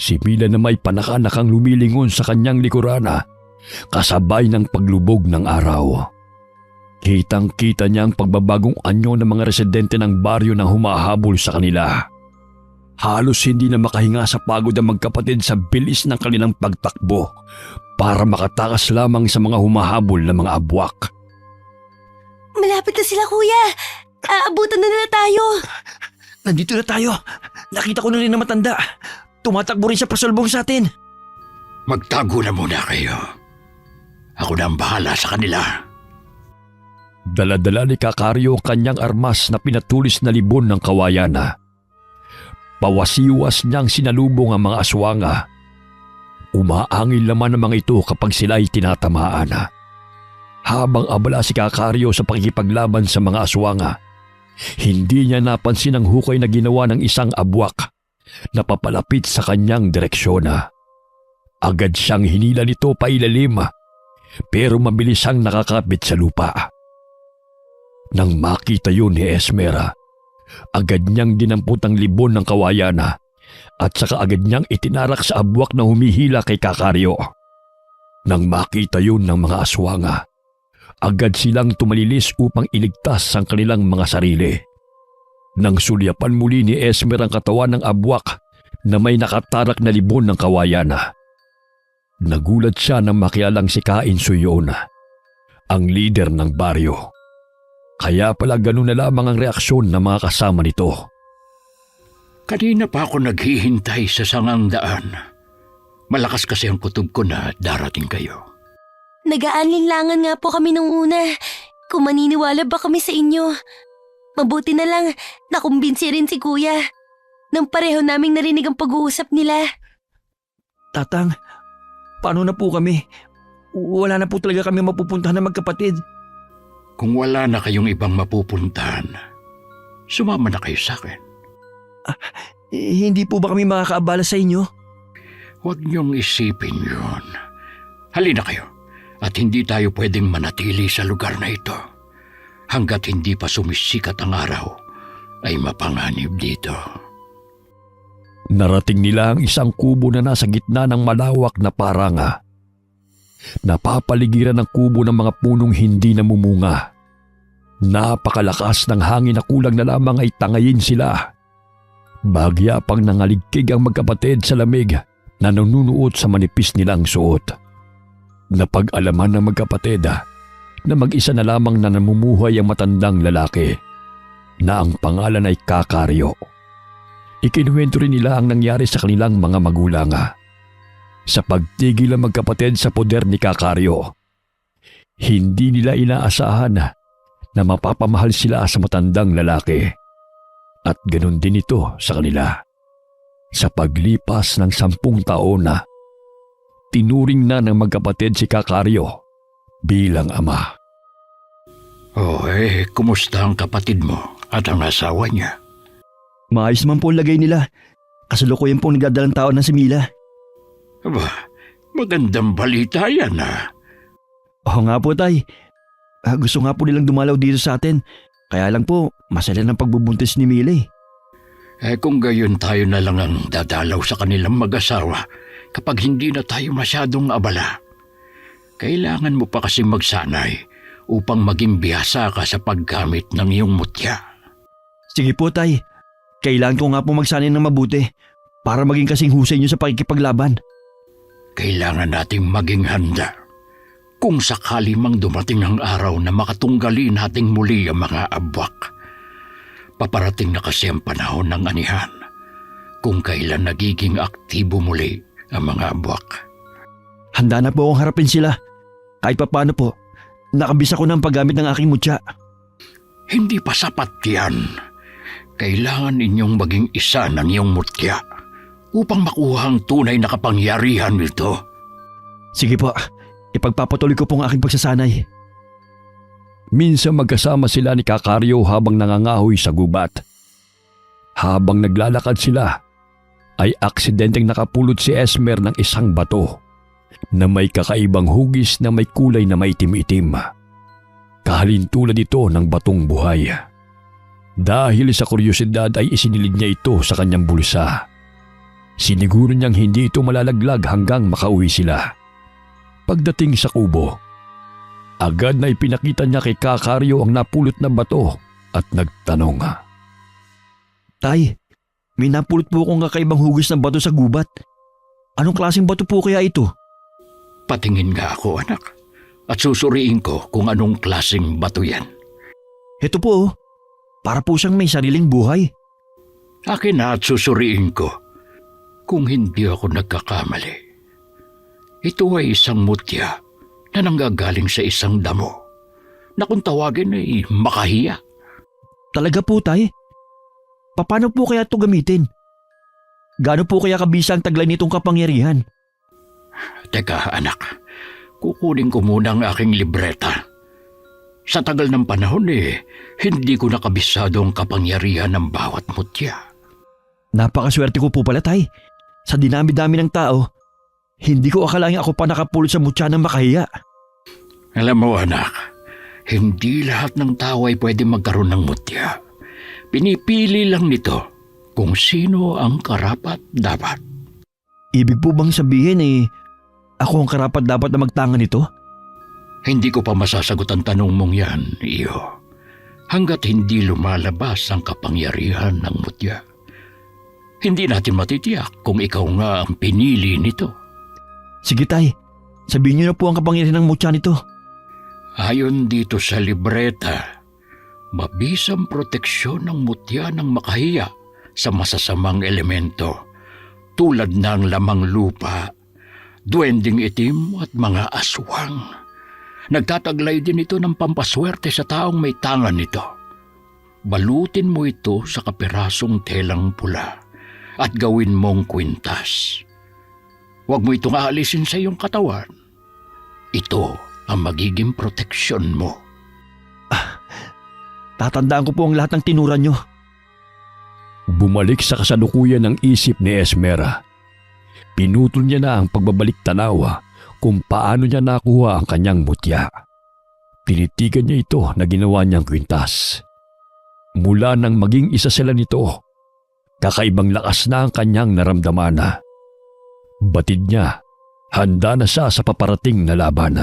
Si Mila na may panakanakang lumilingon sa kanyang likurana kasabay ng paglubog ng araw. Kitang-kita niya ang pagbabagong anyo ng mga residente ng baryo na humahabol sa kanila. Halos hindi na makahinga sa pagod ang magkapatid sa bilis ng kanilang pagtakbo para makatakas lamang sa mga humahabol na mga abwak. Malapit na sila, kuya. Aabutan na nila tayo. Nandito na tayo. Nakita ko na rin na matanda. Tumatakbo rin siya pasalubong sa atin. Magtago na muna kayo. Ako na ang bahala sa kanila. Dala-dala ni Kakaryo ang kanyang armas na pinatulis na libon ng kawayan. Pawasiwas niyang sinalubong ang mga aswanga. Umaangil naman ang mga ito kapag sila'y tinatamaan. Habang abala si Kakaryo sa pakikipaglaban sa mga aswanga, hindi niya napansin ang hukay na ginawa ng isang abwak na papalapit sa kanyang direksyon. Agad siyang hinila nito pailalim, pero mabilis siyang nakakapit sa lupa. Nang makita yun ni Esmer, agad niyang dinampot ang libon ng kawayan at saka agad niyang itinarak sa abwak na humihila kay Kakaryo. Nang makita yun ng mga aswanga, agad silang tumalilis upang iligtas ang kanilang mga sarili. Nang sulyapan muli ni Esmer ang katawan ng abwak na may nakatarak na libon ng kawayan, nagulat siya nang makilalang si Kainsoy yun, ang lider ng baryo. Kaya pala ganun na lamang ang reaksyon ng mga kasama nito. Kanina pa ako naghihintay sa sangang daan. Malakas kasi ang kutob ko na darating kayo. Nag-aalinlangan nga po kami nung una. Kung maniniwala ba kami sa inyo. Mabuti na lang, nakumbinsi rin si Kuya. Nang pareho naming narinig ang pag-uusap nila. Tatang, paano na po kami? Wala na po talaga kami mapupuntahan na magkapatid. Kung wala na kayong ibang mapupuntahan, sumama na kayo sa akin. Hindi po ba kami makakaabala sa inyo? Huwag niyong isipin yun. Halina kayo at hindi tayo pwedeng manatili sa lugar na ito. Hanggat hindi pa sumisikat ang araw, ay mapanganib dito. Narating nila ang isang kubo na nasa gitna ng malawak na paranga. Napapaligiran ng kubo ng mga punong hindi namumunga. Napakalakas ng hangin na kulang na lamang ay tangayin sila. Bagya pang nangaligkig ang magkapatid sa lamig na nanunuot sa manipis nilang suot. Napag-alaman ng magkapatid na mag-isa na lamang na namumuhay ang matandang lalaki na ang pangalan ay Kakaryo. Ikinuwento rin nila ang nangyari sa kanilang mga magulang. Sa pagtigil ng magkapatid sa poder ni Kakaryo, hindi nila inaasahan na mapapamahal sila sa matandang lalaki. At ganun din ito sa kanila. Sa paglipas ng 10 taon tinuring na ng magkapatid si Kakaryo bilang ama. Kumusta ang kapatid mo at ang asawa niya? Maayos naman po ang lagay nila. Kasalukuyan pong nagdadalang tao na si Mila. Aba, magandang balita yan Oo nga po, Tay. Gusto nga po nilang dumalaw dito sa atin. Kaya lang po, masaya ng pagbubuntis ni Mila Kung gayon tayo na lang ang dadalaw sa kanilang mag-asawa kapag hindi na tayo masyadong abala. Kailangan mo pa kasi magsanay upang maging bihasa ka sa paggamit ng iyong mutya. Sige po, Tay. Kailangan ko nga po magsanay ng mabuti para maging kasing husay niyo sa pakikipaglaban. Kailangan nating maging handa. Kung sakali mang dumating ang araw na makatunggali nating muli ang mga abwak. Paparating na kasi ang panahon ng anihan kung kailan nagiging aktibo muli ang mga abwak. Handa na po akong harapin sila. Kahit papaano po, nakabisa ko ng paggamit ng aking mutya. Hindi pa sapat yan. Kailangan inyong maging isa ng iyong mutya upang makuha ang tunay na kapangyarihan nito. Sige po, ipagpapatuloy ko po ang aking pagsasanay. Minsan magkasama sila ni Kakaryo habang nangangahoy sa gubat. Habang naglalakad sila, ay aksidenteng nakapulot si Esmer ng isang bato na may kakaibang hugis na may kulay na maitim-itim. Kahalintulad ito ng batong buhay. Dahil sa kuryosidad ay isinilid niya ito sa kanyang bulsa. Siniguro niyang hindi ito malalaglag hanggang makauwi sila. Pagdating sa kubo, agad na ipinakita niya kay Kakaryo ang napulot na bato at nagtanong. Tay, may napulot po akong kakaibang hugis ng bato sa gubat. Anong klaseng bato po kaya ito? Patingin nga ako, anak, at susuriin ko kung anong klaseng bato yan. Ito po, para po siyang may sariling buhay. Akin na at susuriin ko kung hindi ako nagkakamali. Ito ay isang mutya na nanggagaling sa isang damo na kung tawagin ay makahiya. Talaga po, Tay? Paano po kaya ito gamitin? Gaano po kaya kabisa ang taglay nitong kapangyarihan? Teka, anak, kukunin ko muna ang aking libreta. Sa tagal ng panahon hindi ko nakabisado ang kapangyarihan ng bawat mutya. Napakaswerte ko po pala, Tay. Sa dinami-dami ng tao, hindi ko akalaing ako pa nakapulot sa mutya ng makahiya. Alam mo, anak, hindi lahat ng tao ay pwede magkaroon ng mutya. Pinipili lang nito kung sino ang karapat-dapat. Ibig po bang sabihin ako ang karapat-dapat na magtanga nito? Hindi ko pa masasagot ang tanong mong yan, iyo. Hanggat hindi lumalabas ang kapangyarihan ng mutya. Hindi natin matitiyak kung ikaw nga ang pinili nito. Sige, Tay. Sabihin niyo na po ang kapangyarihan ng mutya nito. Ayon dito sa libreta, mabisang proteksyon ng mutya ng makahiya sa masasamang elemento tulad ng lamang lupa, duwending itim at mga aswang. Nagtataglay din ito ng pampaswerte sa taong may tangan nito. Balutin mo ito sa kapirasong telang pula at gawin mong kwintas. Huwag mo itong aalisin sa iyong katawan. Ito ang magiging proteksyon mo. Tatandaan ko po ang lahat ng tinuran nyo. Bumalik sa kasalukuyan ng isip ni Esmera. Pinutol niya na ang pagbabalik tanawa kung paano niya nakuha ang kanyang mutya. Tinitigan niya ito na ginawa niyang kwintas. Mula nang maging isa sila nito, kakaibang lakas na ang kanyang naramdaman. Batid niya, handa na siya sa paparating na laban.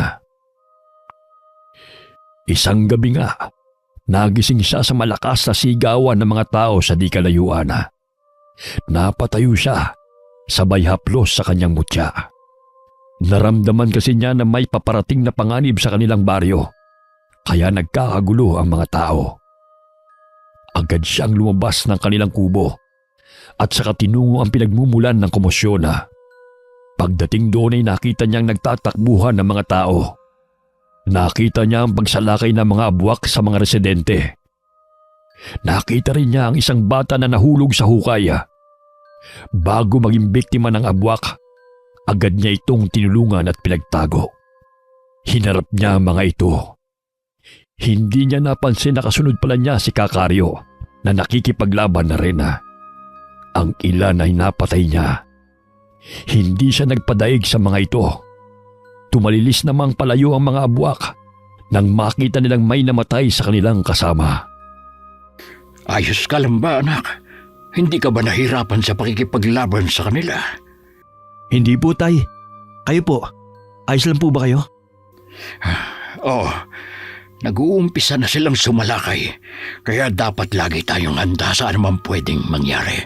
Isang gabi nga, nagising siya sa malakas na sigawan ng mga tao sa di kalayuan. Napatayo siya, sabay haplos sa kanyang mutya. Naramdaman kasi niya na may paparating na panganib sa kanilang baryo, kaya nagkakagulo ang mga tao. Agad siyang lumabas ng kanilang kubo at saka tinungo ang pinagmumulan ng komosyon. Pagdating doon ay nakita niyang nagtatakbuhan ng mga tao. Nakita niya ang pagsalakay ng mga abwak sa mga residente. Nakita rin niya ang isang bata na nahulog sa hukay. Bago maging biktima ng abwak, agad niya itong tinulungan at pinagtago. Hinarap niya ang mga ito. Hindi niya napansin na kasunod pala niya si Kakario na nakikipaglaban na rin. Ang ilan ay napatay niya. Hindi siya nagpadaig sa mga ito. Tumalilis namang palayo ang mga abwak nang makita nilang may namatay sa kanilang kasama. Ayos ka lang ba, anak? Hindi ka ba nahirapan sa pakikipaglaban sa kanila? Hindi po, Tay. Kayo po, ayos lang po ba kayo? Oo, nag-uumpisa na silang sumalakay, kaya dapat lagi tayong handa sa anumang pwedeng mangyari.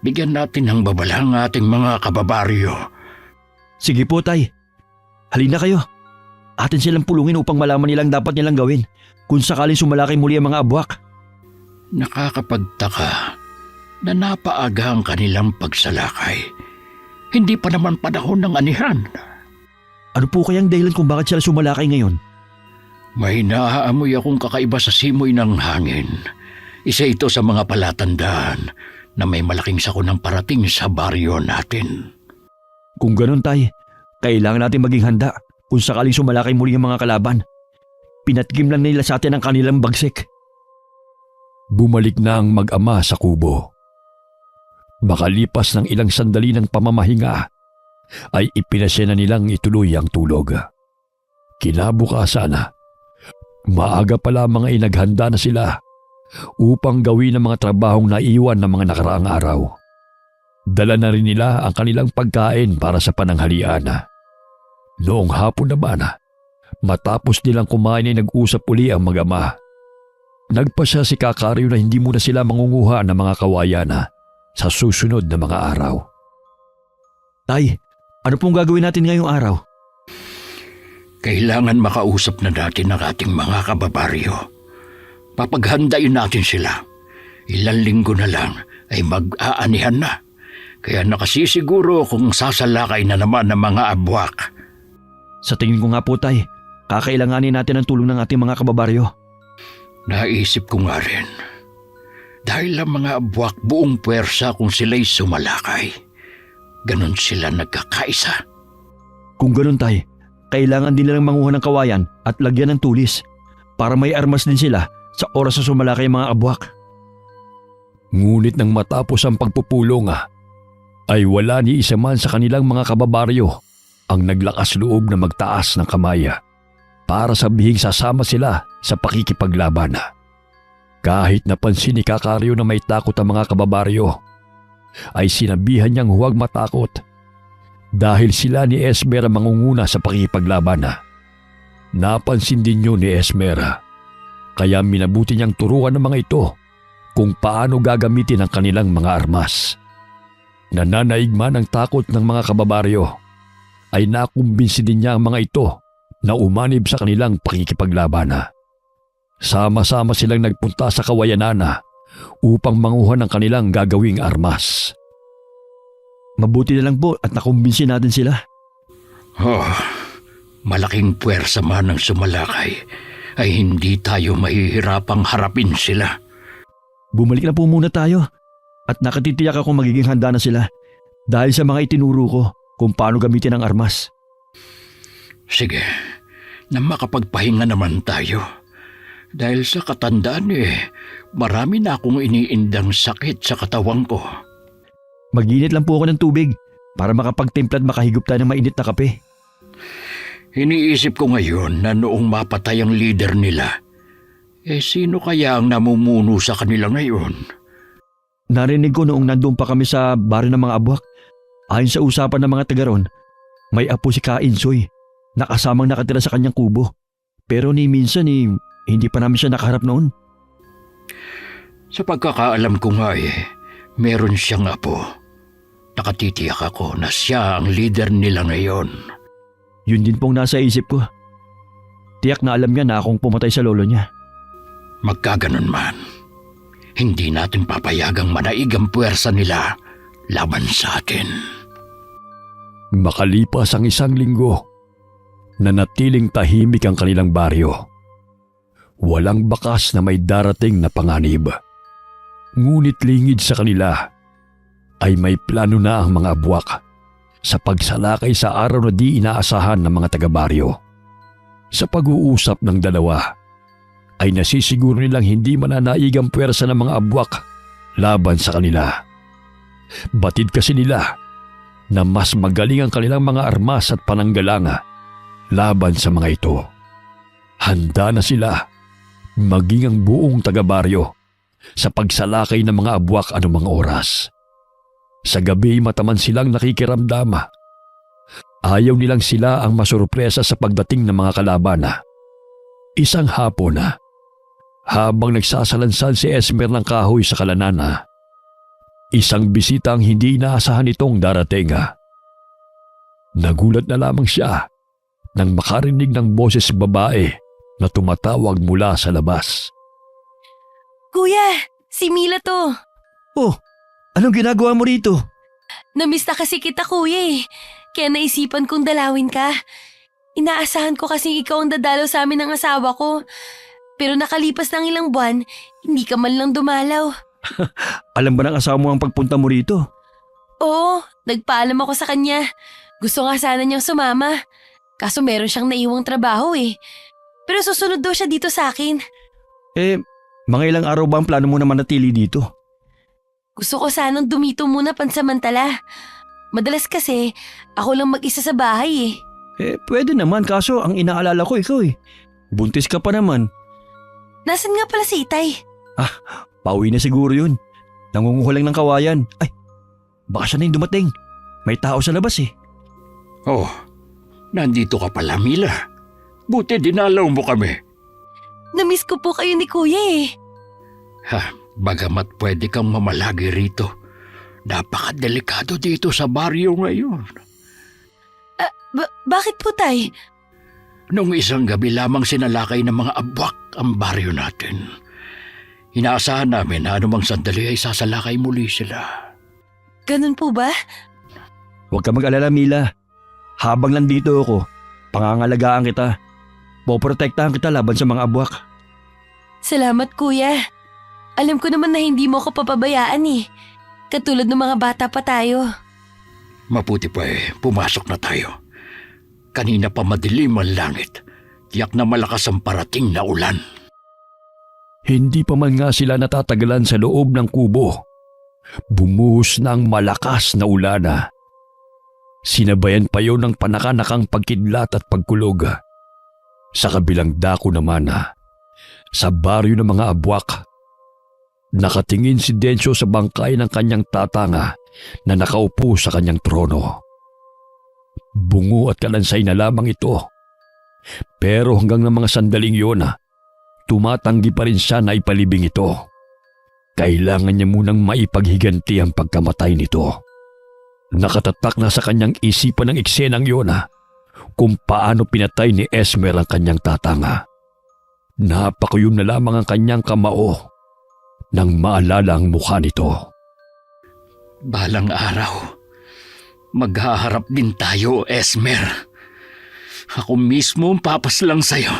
Bigyan natin ng babala ang ating mga kababaryo. Sige po, Tay. Halina kayo. Atin silang pulungin upang malaman nilang dapat nilang gawin kung sakaling sumalakay muli ang mga abwak. Nakakapagtaka na napaaga ang kanilang pagsalakay. Hindi pa naman panahon ng anihan. Ano po kayang dahilan kung bakit sila sumalakay ngayon? May naaamoy akong kakaiba sa simoy ng hangin. Isa ito sa mga palatandaan na may malaking sakunang parating sa baryo natin. Kung ganun, Tay, kailangan natin maging handa kung sakaling sumalakay muli ang mga kalaban. Pinatgim lang nila sa atin ang kanilang bagsik. Bumalik na ang mag-ama sa kubo. Makalipas ng ilang sandali ng pamamahinga, ay ipinasya na nilang ituloy ang tulog. Kinabukasan, maaga pa lamang ay naghanda na sila upang gawin ang mga trabahong naiwan ng mga nakaraang araw. Dala na rin nila ang kanilang pagkain para sa pananghalian. Noong hapon naman, matapos nilang kumain ay nag-usap uli ang mag-ama. Nagpasya si Kakario na hindi muna sila mangunguha ng mga kawayan sa susunod na mga araw. Tay, ano pong gagawin natin ngayong araw? Kailangan makausap na natin ang ating mga kababaryo. Papaghandain natin sila. Ilang linggo na lang ay mag-aanihan na. Kaya nakasisiguro kung sasalakay na naman ng mga abwak. Sa tingin ko nga po, Tay, kakailanganin natin ang tulong ng ating mga kababaryo. Naisip ko nga rin. Dahil ang mga abwak buong puwersa kung sila'y sumalakay. Ganon sila nagkakaisa. Kung ganun, Tay, kailangan din nilang manguha ng kawayan at lagyan ng tulis para may armas din sila sa oras na sumalakay ang mga abwak. Ngunit nang matapos ang pagpupulong, ay wala ni isa man sa kanilang mga kababaryo ang naglakas loob na magtaas ng kamay para sabihing sasama sila sa pakikipaglaban. Kahit napansin ni Kakario na may takot ang mga kababaryo, ay sinabihan niyang huwag matakot dahil sila ni Esmera mangunguna sa pakikipaglaban. Napansin din yun ni Esmera, kaya minabuti niyang turuan ng mga ito kung paano gagamitin ang kanilang mga armas. Nananaig man ang takot ng mga kababaryo, ay nakumbinsi din niya ang mga ito na umanib sa kanilang pakikipaglaban. Sama-sama silang nagpunta sa kawayanan upang manguha ng kanilang gagawing armas. Mabuti na lang po at nakumbinsi natin sila. Oh, Malaking puwersa man ang sumalakay, ay hindi tayo mahihirapang harapin sila. Bumalik na po muna tayo. At nakatitiyak akong magiging handa na sila dahil sa mga itinuro ko kung paano gamitin ang armas. Sige, na makapagpahinga naman tayo. Dahil sa katandaan marami na akong iniindang sakit sa katawan ko. Mag-init lang po ako ng tubig para makapagtimpla at makahigop tayo ng mainit na kape. Iniisip ko ngayon na noong mapatay ang leader nila, sino kaya ang namumuno sa kanila ngayon? Narinig ko noong nandun pa kami sa baryo ng mga abwak. Ayon sa usapan ng mga taga ron, may apo si Kainsoy na kasamang nakatira sa kanyang kubo. Pero ni minsan hindi pa namin siya nakaharap noon. Sa pagkakaalam ko nga meron siyang apo. Nakatitiyak ako na siya ang leader nila ngayon. Yun din pong nasa isip ko. Tiyak na alam niya na akong pumatay sa lolo niya. Magkaganon man, hindi natin papayagang manaig ang puwersa nila laban sa atin. Makalipas ang 1 linggo, nanatiling tahimik ang kanilang baryo. Walang bakas na may darating na panganib. Ngunit lingid sa kanila ay may plano na ang mga abwak sa pagsalakay sa araw na di inaasahan ng mga taga-baryo. Sa pag-uusap ng dalawa, ay nasisiguro nilang hindi mananaig ang puwersa ng mga abwak laban sa kanila. Batid kasi nila na mas magaling ang kanilang mga armas at pananggalanga laban sa mga ito. Handa na sila, maging ang buong taga-baryo, sa pagsalakay ng mga abwak anumang oras. Sa gabi mataman silang nakikiramdama. Ayaw nilang sila ang masurpresa sa pagdating ng mga kalaban. Isang hapon habang nagsasalansan si Esmer ng kahoy sa kalanana, isang bisita ang hindi inaasahan itong darating. Nagulat na lamang siya nang makarinig ng boses babae na tumatawag mula sa labas. Kuya, si Mila to. Oh, anong ginagawa mo rito? Namiss na kasi kita, kuya. Kaya naisipan kong dalawin ka. Inaasahan ko kasi ikaw ang dadalaw sa amin ng asawa ko. Pero nakalipas ng ilang buwan, hindi ka man lang dumalaw. Alam ba ng asawa mo ang pagpunta mo rito? Oo, nagpaalam ako sa kanya. Gusto nga sana niyang sumama. Kaso meron siyang naiwang trabaho Pero susunod daw siya dito sa akin. Mga ilang araw ba ang plano mo na manatili dito? Gusto ko sanang dumito muna pansamantala. Madalas kasi, ako lang mag-isa sa bahay Pwede naman kaso ang inaalala ko ikaw Buntis ka pa naman. Nasaan nga pala si Itay? Pauwi na siguro yun. Nangunguha lang ng kawayan. Ay, baka siya na yung dumating. May tao sa labas Oh, nandito ka pala, Mila. Buti dinalaw mo kami. Namiss ko po kayo ni Kuya Bagamat pwede kang mamalagi rito, napakadelikado dito sa baryo ngayon. Bakit po, Tay? Nung isang gabi lamang sinalakay ng mga abwak ang baryo natin. Inaasahan namin na anumang sandali ay sasalakay muli sila. Ganun po ba? Huwag ka mag-alala, Mila. Habang nandito ako, pangangalagaan kita. Poprotektahan kita laban sa mga abwak. Salamat, Kuya. Alam ko naman na hindi mo ako papabayaan Katulad ng mga bata pa tayo. Mabuti pa pumasok na tayo. Kanina pa madilim ang langit. Tiyak na malakas ang parating na ulan. Hindi pa man nga sila natatagalan sa loob ng kubo. Bumuhos na ang malakas na ulan. Sinabayan pa yon ng panakanakang pagkidlat at pagkulog. Sa kabilang dako naman, sa baryo ng mga abwak, nakatingin si Dencio sa bangkay ng kanyang tatanga na nakaupo sa kanyang trono. Bungo at kalansay na lamang ito. Pero hanggang ng mga sandaling yun, tumatanggi pa rin siya na ipalibing ito. Kailangan niya munang maipaghiganti ang pagkamatay nito. Nakatatak na sa kanyang isipan ng eksenang yun kung paano pinatay ni Esmer ang kanyang tatanga. Napakuyom na lamang ang kanyang kamao nang maalala ang mukha nito. Balang araw, maghaharap din tayo, Esmer. Ako mismo ang papaslang sa'yo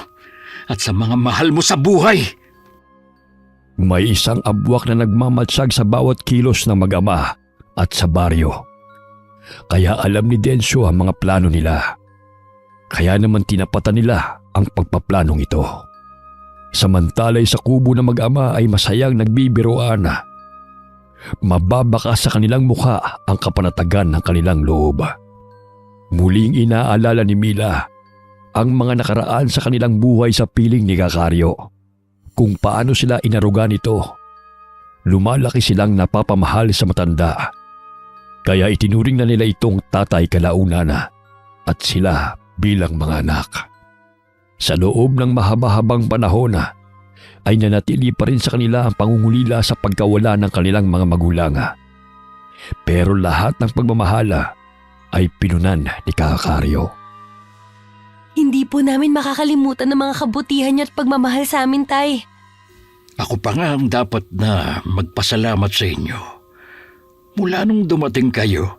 at sa mga mahal mo sa buhay. May isang abwak na nagmamatsag sa bawat kilos ng mag-ama at sa baryo. Kaya alam ni Densyo ang mga plano nila. Kaya naman tinapatan nila ang pagpaplanong ito. Samantalay sa kubo ng mag-ama ay masayang nagbibiroan. Mababaka sa kanilang mukha ang kapanatagan ng kanilang loob. Muling inaalala ni Mila ang mga nakaraan sa kanilang buhay sa piling ni Kakario. Kung paano sila inaruga nito. Lumalaki silang napapamahal sa matanda. Kaya itinuring na nila itong tatay kalaunan at sila bilang mga anak. Sa loob ng mahaba-habang panahon ay nanatili pa rin sa kanila ang pangungulila sa pagkawala ng kanilang mga magulang. Pero lahat ng pagmamahala ay pinunan ni Kakario. Hindi po namin makakalimutan ng mga kabutihan niyo at pagmamahal sa amin, Tay. Ako pa nga ang dapat na magpasalamat sa inyo. Mula nung dumating kayo,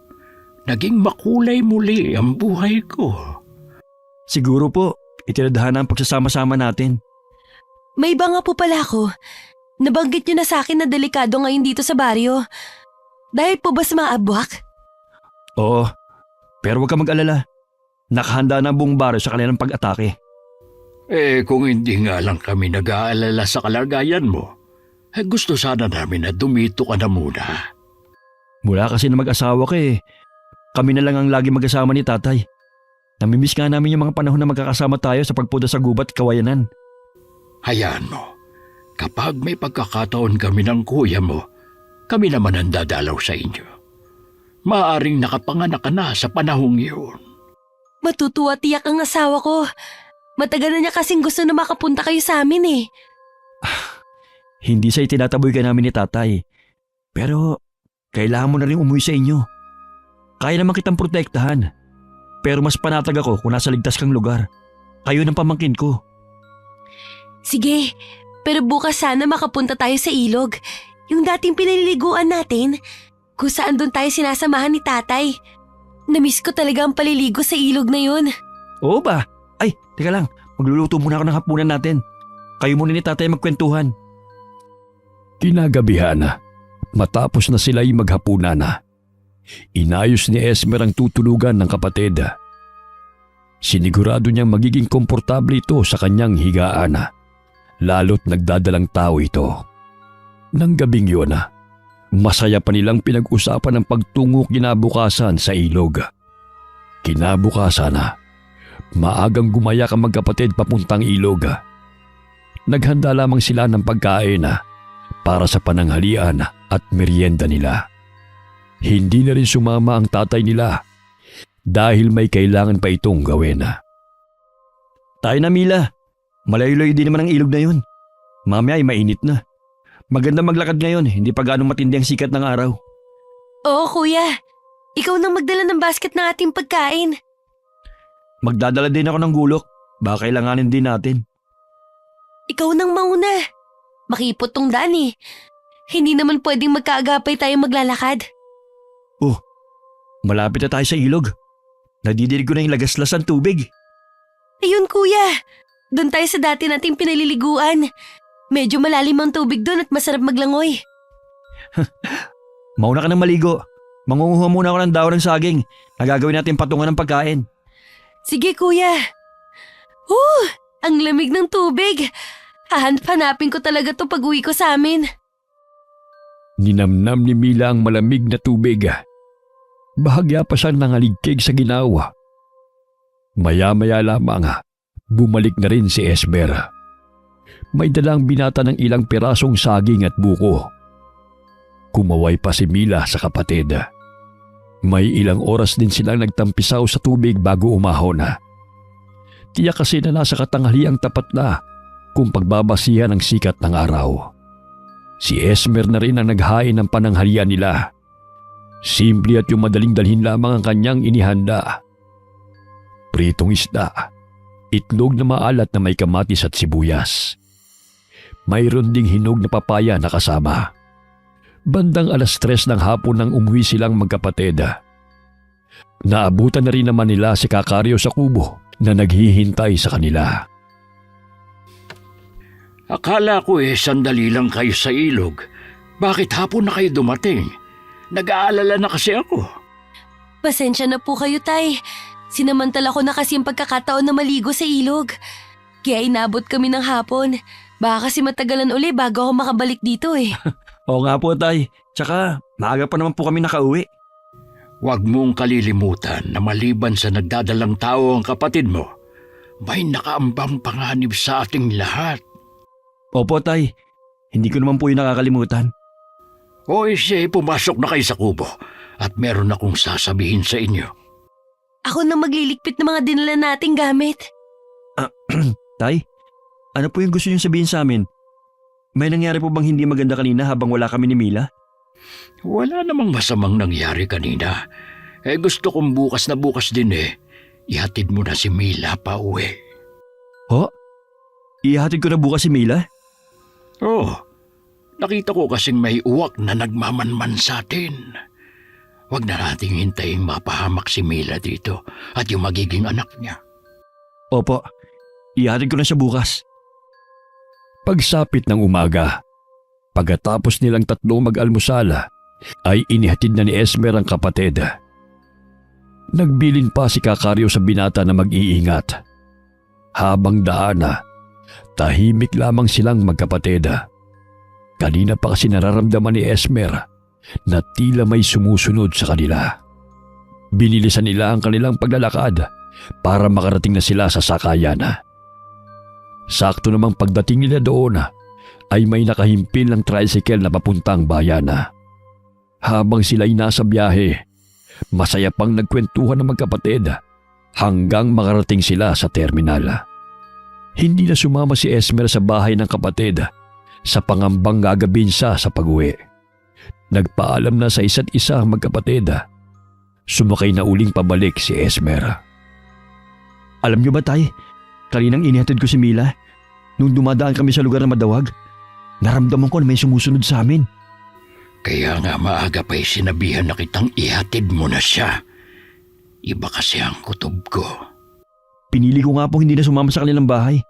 naging makulay muli ang buhay ko. Siguro po, itinadhana ang pagsasama-sama natin. May iba nga po pala ako. Nabanggit niyo na sa akin na delikado ngayon dito sa baryo. Dahil po ba sa mga abwak? Oo, pero huwag ka mag-alala. Nakahanda na ang buong baryo sa kanilang pag-atake. Kung hindi nga lang kami nag-aalala sa kalagayan mo, gusto sana namin na dumito ka na muna. Mula kasi na mag-asawa ka kami na lang ang lagi mag-asama ni tatay. Namimiss nga namin yung mga panahon na magkakasama tayo sa pagpunta sa gubat at kawayanan. Hayaan mo, kapag may pagkakataon kami ng kuya mo, kami naman ang dadalaw sa inyo. Maaring nakapanganak ka na sa panahong iyon. Matutuwa tiyak ang asawa ko. Matagal na niya kasing gusto na makapunta kayo sa amin . Hindi sa itinataboy ka namin ni tatay. Pero kailangan mo na rin umuwi sa inyo. Kaya naman kitang protektahan. Pero mas panatag ako kung nasa ligtas kang lugar. Kayo ng pamangkin ko. Sige, pero bukas sana makapunta tayo sa ilog. Yung dating pinaliliguan natin, kung saan doon tayo sinasamahan ni tatay. Namiss ko talaga ang paliligo sa ilog na yun. Oo ba? Ay, teka lang. Magluluto muna ako ng hapunan natin. Kayo muna ni tatay magkwentuhan. Kinagabihan, matapos na sila'y maghapunan, inayos ni Esmer ang tutulugan ng kapatid. Sinigurado niyang magiging komportable ito sa kanyang higaan, lalo't nagdadalang tao ito. Nang gabing yun, masaya pa nilang pinag-usapan ang pagtungo kinabukasan sa ilog. Kinabukasan, maagang gumaya ang magkapatid papuntang ilog. Naghanda lamang sila ng pagkain para sa pananghalian at merienda nila. Hindi na rin sumama ang tatay nila dahil may kailangan pa itong gawin. Tayo na, Mila. Malayo-layo din naman ang ilog na yun. Mamaya ay mainit na. Maganda maglakad ngayon, hindi pa gaano matindi ang sikat ng araw. Oo, kuya. Ikaw nang magdala ng basket ng ating pagkain. Magdadala din ako ng gulok. Baka kailanganin din natin. Ikaw nang mauna. Makipot tong daan . Hindi naman pwedeng magkaagapay tayo maglalakad. Malapit na tayo sa ilog. Nadidinig ko na yung lagaslas ng tubig. Ayun, kuya. Doon tayo sa dati nating pinaliliguan. Medyo malalim ang tubig doon at masarap maglangoy. Mauna ka ng maligo. Mangunguha muna ako ng daon ng saging. Nagagawin natin patungan ng pagkain. Sige, kuya. Ang lamig ng tubig. Hanapin ko talaga to pag-uwi ko sa amin. Ninamnam ni Mila ang malamig na tubig. Bahagya pa siyang nangaligkig sa ginawa. Maya-maya lamang, bumalik na rin si Esmer. May dalang binata ng ilang pirasong saging at buko. Kumaway pa si Mila sa kapatid. May ilang oras din silang nagtampisaw sa tubig bago umahon. Tiyak kasi na nasa katanghaliang tapat na kung pagbabasihan ng sikat ng araw. Si Esmer na rin ang naghain ng pananghalian nila. Simple at yung madaling dalhin lamang ang kanyang inihanda. Pritong isda, itlog na maalat na may kamatis at sibuyas. Mayroon ding hinog na papaya na kasama. Bandang 3:00 ng hapon nang umuwi silang magkapatid. Naabutan na rin naman nila si Kakario sa kubo na naghihintay sa kanila. Akala ko sandali lang kayo sa ilog. Bakit hapon na kayo dumating? Nag-aalala na kasi ako. Pasensya na po kayo, Tay. Sinamantala ko na kasi ang pagkakataon na maligo sa ilog. Kaya inabot kami ng hapon. Baka kasi matagalan uli bago ako makabalik dito eh. Oo nga po, Tay. Tsaka, maaga pa naman po kami nakauwi. Huwag mong kalilimutan na maliban sa nagdadalang tao ang kapatid mo, may nakaambang panganib sa ating lahat. Opo, Tay. Hindi ko naman po yung nakakalimutan. O pumasok na kayo sa kubo at meron akong sasabihin sa inyo. Ako na magliligpit ng mga dinala nating gamit. Tay, ano po yung gusto niyong sabihin sa amin? May nangyari po bang hindi maganda kanina habang wala kami ni Mila? Wala namang masamang nangyari kanina. Gusto kong bukas na bukas din ihatid mo na si Mila pa uwi. Ho? Ihatid ko na bukas si Mila? Oo, nakita ko kasing may uwak na nagmamanman sa atin. Huwag na nating hintayin mapahamak si Mila dito at yung magiging anak niya. Opo, ihatid ko na siya bukas. Pagsapit ng umaga, pagkatapos nilang tatlo mag-almusal, ay inihatid na ni Esmer ang kapatid. Nagbilin pa si Kakario sa binata na mag-iingat. Habang daana, tahimik lamang silang magkapatid. Kanina pa kasi nararamdaman ni Esmer na tila may sumusunod sa kanila. Binilisan nila ang kanilang paglalakad para makarating na sila sa sakayan. Sakto namang pagdating nila doon ay may nakahimpil ng tricycle na papuntang bayan. Habang sila'y nasa biyahe, masaya pang nagkwentuhan ng magkapatid hanggang makarating sila sa terminal. Hindi na sumama si Esmer sa bahay ng kapatid sa pangambang gagabin siya sa pag-uwi. Nagpaalam na sa isa't isa ang magkapatid. Sumakay na uling pabalik si Esmer. Alam niyo ba, Tay? Kaninang inihatid ko si Mila. Nung dumadaan kami sa lugar na madawag, naramdaman ko na may sumusunod sa amin. Kaya nga maaga pa'y sinabihan na kitang ihatid mo na siya. Iba kasi ang kutob ko. Pinili ko nga po hindi na sumama sa kanilang bahay.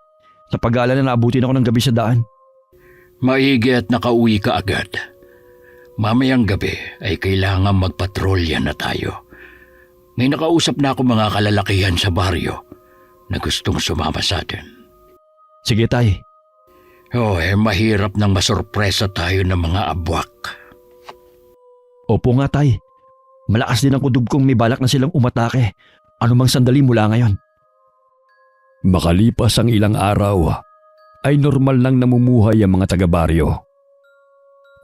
Sa pag-aalala na naabutin ako ng gabi sa daan. Maigi at nakauwi ka agad. Mamayang gabi ay kailangan magpatrolya na tayo. May nakausap na ako mga kalalakihan sa baryo na gustong sumama sa atin. Sige, Tay. Mahirap nang masurpresa tayo ng mga abwak. Opo nga, Tay. Malakas din ang kutob kong may balak na silang umatake. Anumang sandali mula ngayon. Makalipas ang ilang araw, ay normal lang namumuhay ang mga taga-baryo.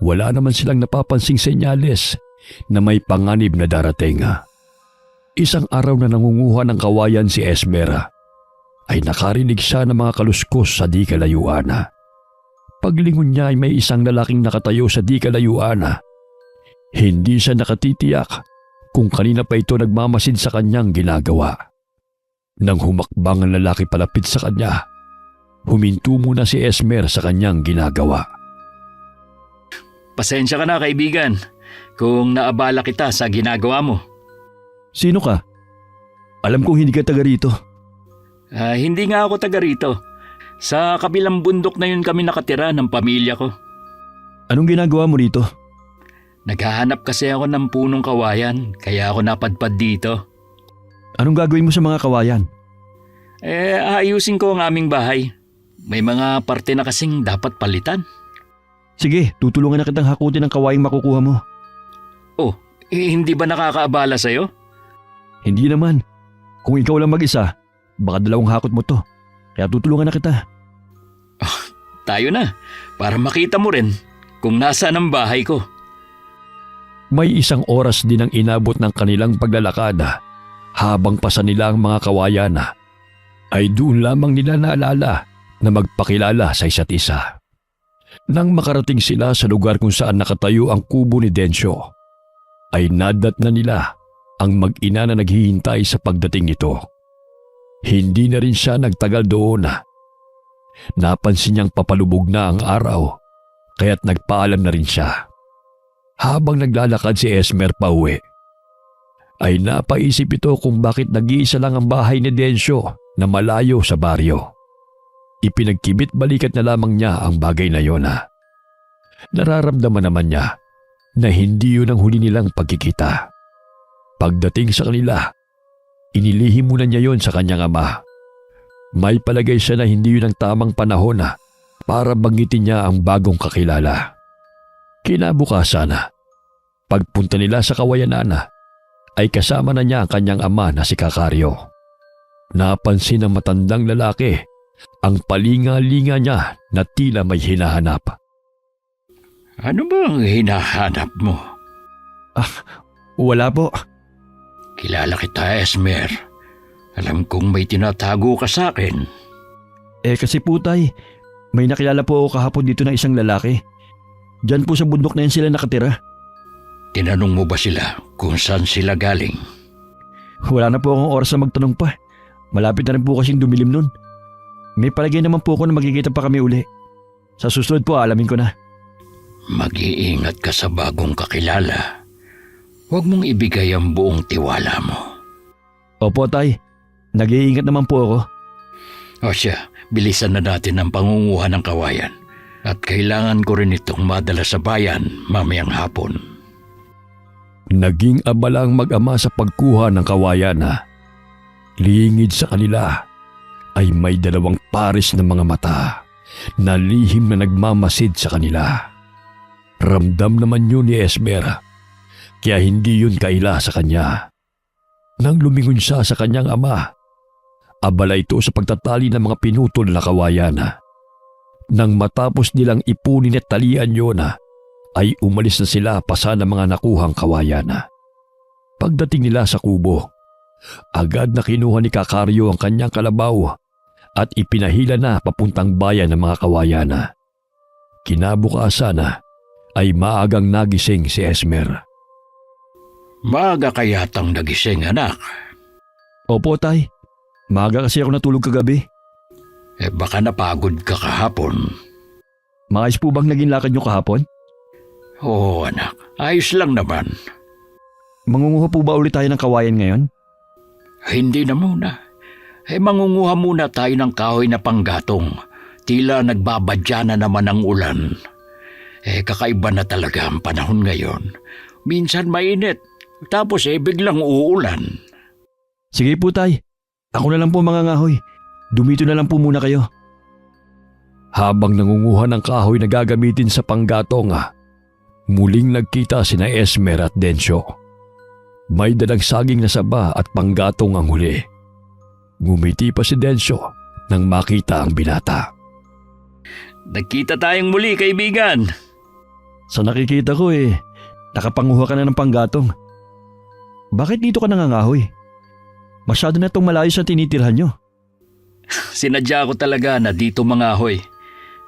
Wala naman silang napapansing senyales na may panganib na darating. Isang araw na nangunguha ng kawayan si Esmer, ay nakarinig siya ng mga kaluskos sa di kalayuan. Paglingon niya ay may isang lalaking nakatayo sa di kalayuan. Hindi siya nakatitiyak kung kanina pa ito nagmamasid sa kanyang ginagawa. Nang humakbang ang lalaki palapit sa kanya, huminto muna si Esmer sa kanyang ginagawa. Pasensya ka na, kaibigan, kung naabala kita sa ginagawa mo. Sino ka? Alam kong hindi ka taga rito. Hindi nga ako taga rito. Sa kabilang bundok na yun kami nakatira ng pamilya ko. Anong ginagawa mo rito? Naghahanap kasi ako ng punong kawayan, kaya ako napadpad dito. Anong gagawin mo sa mga kawayan? Ayusin ko ang aming bahay. May mga parte na kasing dapat palitan. Sige, tutulungan na kitang hakutin ang kawayang makukuha mo. Hindi ba nakakaabala sa'yo? Hindi naman. Kung ikaw lang mag-isa, baka dalawang hakot mo to. Kaya tutulungan na kita. Tayo na, para makita mo rin kung nasaan ang bahay ko. May isang oras din ang inabot ng kanilang paglalakad. Habang pasa nila ang mga kawayan, ay doon lamang nila naalala na magpakilala sa isa't isa. Nang makarating sila sa lugar kung saan nakatayo ang kubo ni Densyo, ay nadat na nila ang mag-ina na naghihintay sa pagdating nito. Hindi na rin siya nagtagal doon. Napansin niyang papalubog na ang araw, kaya't nagpaalam na rin siya. Habang naglalakad si Esmer pauwi, ay napaisip ito kung bakit nag-iisa lang ang bahay ni Densyo na malayo sa baryo. Ipinagkibit balikat na lamang niya ang bagay na yon. Nararamdaman naman niya na hindi yun ang huli nilang pagkikita. Pagdating sa kanila, inilihim muna niya yon sa kanyang ama. May palagay siya na hindi yun ang tamang panahon para banggitin niya ang bagong kakilala. Kinabukasan, pagpunta nila sa kawayanan, ay kasama na niya ang kanyang ama na si Kakaryo. Napansin ng matandang lalaki ang palinga-linga niya na tila may hinahanap. Ano ba ang hinahanap mo? Wala po. Kilala kita, Esmer. Alam kong may tinatago ka sa akin. Kasi po tay, may nakilala po ako kahapon dito na isang lalaki. Diyan po sa bundok na yan sila nakatira. Tinanong mo ba sila kung saan sila galing? Wala na po akong oras na magtanong pa. Malapit na rin po kasing dumilim nun. May palagay naman po ako na magkikita pa kami uli. Sa susunod po alamin ko na. Mag-iingat ka sa bagong kakilala. Huwag mong ibigay ang buong tiwala mo. Opo tay, nag-iingat naman po ako. O siya, bilisan na natin ang pangunguha ng kawayan. At kailangan ko rin itong madala sa bayan mamayang hapon. Naging abala ang mag-ama sa pagkuha ng kawayan. Lingid sa kanila ay may 2 pares ng mga mata na lihim na nagmamasid sa kanila. Ramdam naman yun ni Esmer, kaya hindi yun kaila sa kanya. Nang lumingon siya sa kanyang ama, abala ito sa pagtatali ng mga pinutol na kawayan. Nang matapos nilang ipunin at talian yun, ay umalis na sila pasa ng mga nakuhang kawayan. Pagdating nila sa kubo, agad na kinuha ni Kakaryo ang kanyang kalabaw at ipinahila na papuntang bayan ng mga kawayan. Kinabukasan ay maagang nagising si Esmer. Maaga kayatang nagising, anak. Opo tay, maaga kasi ako natulog kagabi. Baka napagod ka kahapon. Maayos po bang naging lakad niyo kahapon? Oo, anak. Ayos lang naman. Mangunguha po ba ulit tayo ng kawayan ngayon? Hindi na muna. Mangunguha muna tayo ng kahoy na panggatong. Tila nagbabadya na naman ang ulan. Kakaiba na talaga ang panahon ngayon. Minsan mainit, tapos biglang uulan. Sige po tay, ako na lang po mangangahoy. Dumito na lang po muna kayo. Habang nangunguha ng kahoy na gagamitin sa panggatong, muling nagkita sina Esmer at Densyo. May dalang saging na saba at panggatong ang huli. Ngumiti pa si Densyo nang makita ang binata. Nagkita tayong muli, kaibigan. Sa nakikita ko nakapanguha ka na ng panggatong. Bakit dito ka nangangahoy? Masyado na itong malayo sa tinitirhan nyo. Sinadya ko talaga na dito mangahoy.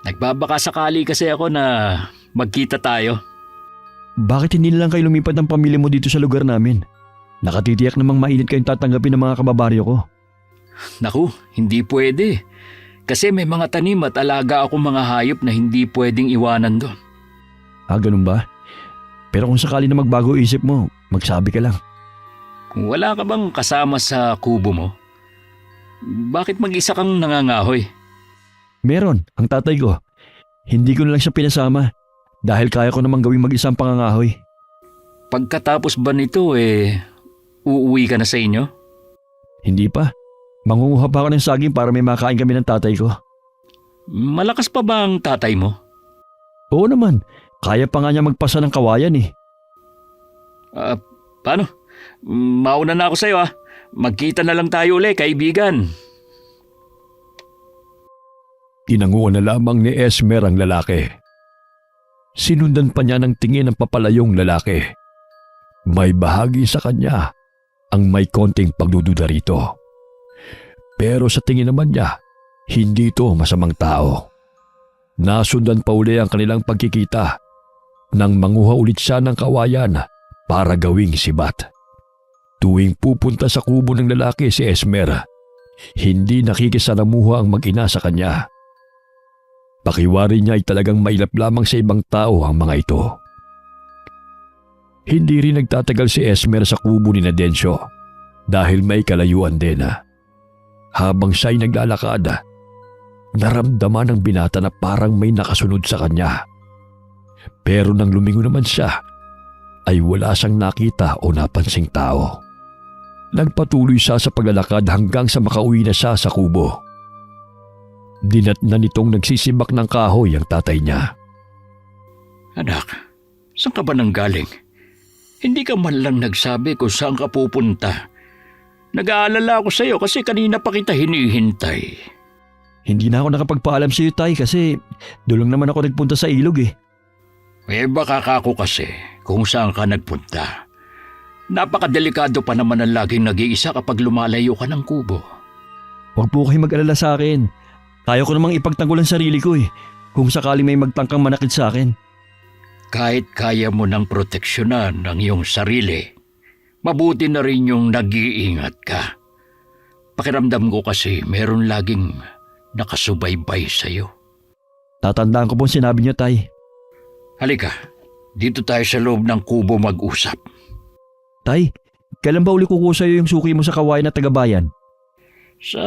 Nagbabaka sakali kasi ako na magkita tayo. Bakit hindi na lang kayo lumipat ng pamilya mo dito sa lugar namin? Nakatitiyak namang mainit kayong tatanggapin ng mga kababaryo ko. Naku, hindi pwede. Kasi may mga tanim at alaga akong mga hayop na hindi pwedeng iwanan doon. Ganun ba? Pero kung sakali na magbago isip mo, magsabi ka lang. Kung wala ka bang kasama sa kubo mo, bakit mag-isa kang nangangahoy? Meron, ang tatay ko. Hindi ko na lang siya pinasama dahil kaya ko namang gawing mag-isang pangangahoy. Pagkatapos ba nito uuwi ka na sa inyo? Hindi pa. Mangunguha pa ako ng saging para may makain kami ng tatay ko. Malakas pa ba ang tatay mo? Oo naman, kaya pa nga niya magpasa ng kawayan Paano? Mauna na ako sa'yo. Magkita na lang tayo uli, kaibigan. Tinanguan na lamang ni Esmer ang lalaki. Sinundan pa niya ng tingin ng papalayong lalaki. May bahagi sa kanya ang may konting pagdududa rito. Pero sa tingin naman niya, hindi ito masamang tao. Nasundan pa uli ang kanilang pagkikita nang manguha ulit siya ng kawayan para gawing sibat. Tuwing pupunta sa kubo ng lalaki si Esmer, hindi nakikisalamuha ang mag-ina sa kanya. Pakiwari niya ay talagang mailap lamang sa ibang tao ang mga ito. Hindi rin nagtatagal si Esmer sa kubo ni Densyo dahil may kalayuan din. Habang siya'y naglalakad, naramdaman ng binata na parang may nakasunod sa kanya. Pero nang lumingon naman siya, ay wala siyang nakita o napansing tao. Nagpatuloy siya sa paglalakad hanggang sa makauwi na siya sa kubo. Dinatnan nitong nagsisibak ng kahoy ang tatay niya. Anak, saan ka ba nanggaling? Hindi ka man lang nagsabi kung saan ka pupunta. Nag-aalala ako sa iyo kasi kanina pa kita hinihintay. Hindi na ako nakapagpaalam sa iyo, Tay, kasi doon lang naman ako nagpunta sa ilog eh. Eh baka kako kasi kung saan ka nagpunta. Napakadelikado pa naman ang laging nag-iisa kapag lumalayo ka ng kubo. Huwag po kayo mag-alala sa akin. Kaya ko namang ipagtanggol ang sarili ko eh, kung sakaling may magtangkang manakit sa akin. Kahit kaya mo ng proteksyonan ang iyong sarili, mabuti na rin yung nag-iingat ka. Pakiramdam ko kasi meron laging nakasubaybay sa iyo. Tatandaan ko po ang sinabi niyo, Tay. Halika, dito tayo sa loob ng kubo mag-usap. Tay, kailan ba uli kukuha sa'yo yung suki mo sa kawayan at tagabayan? Sa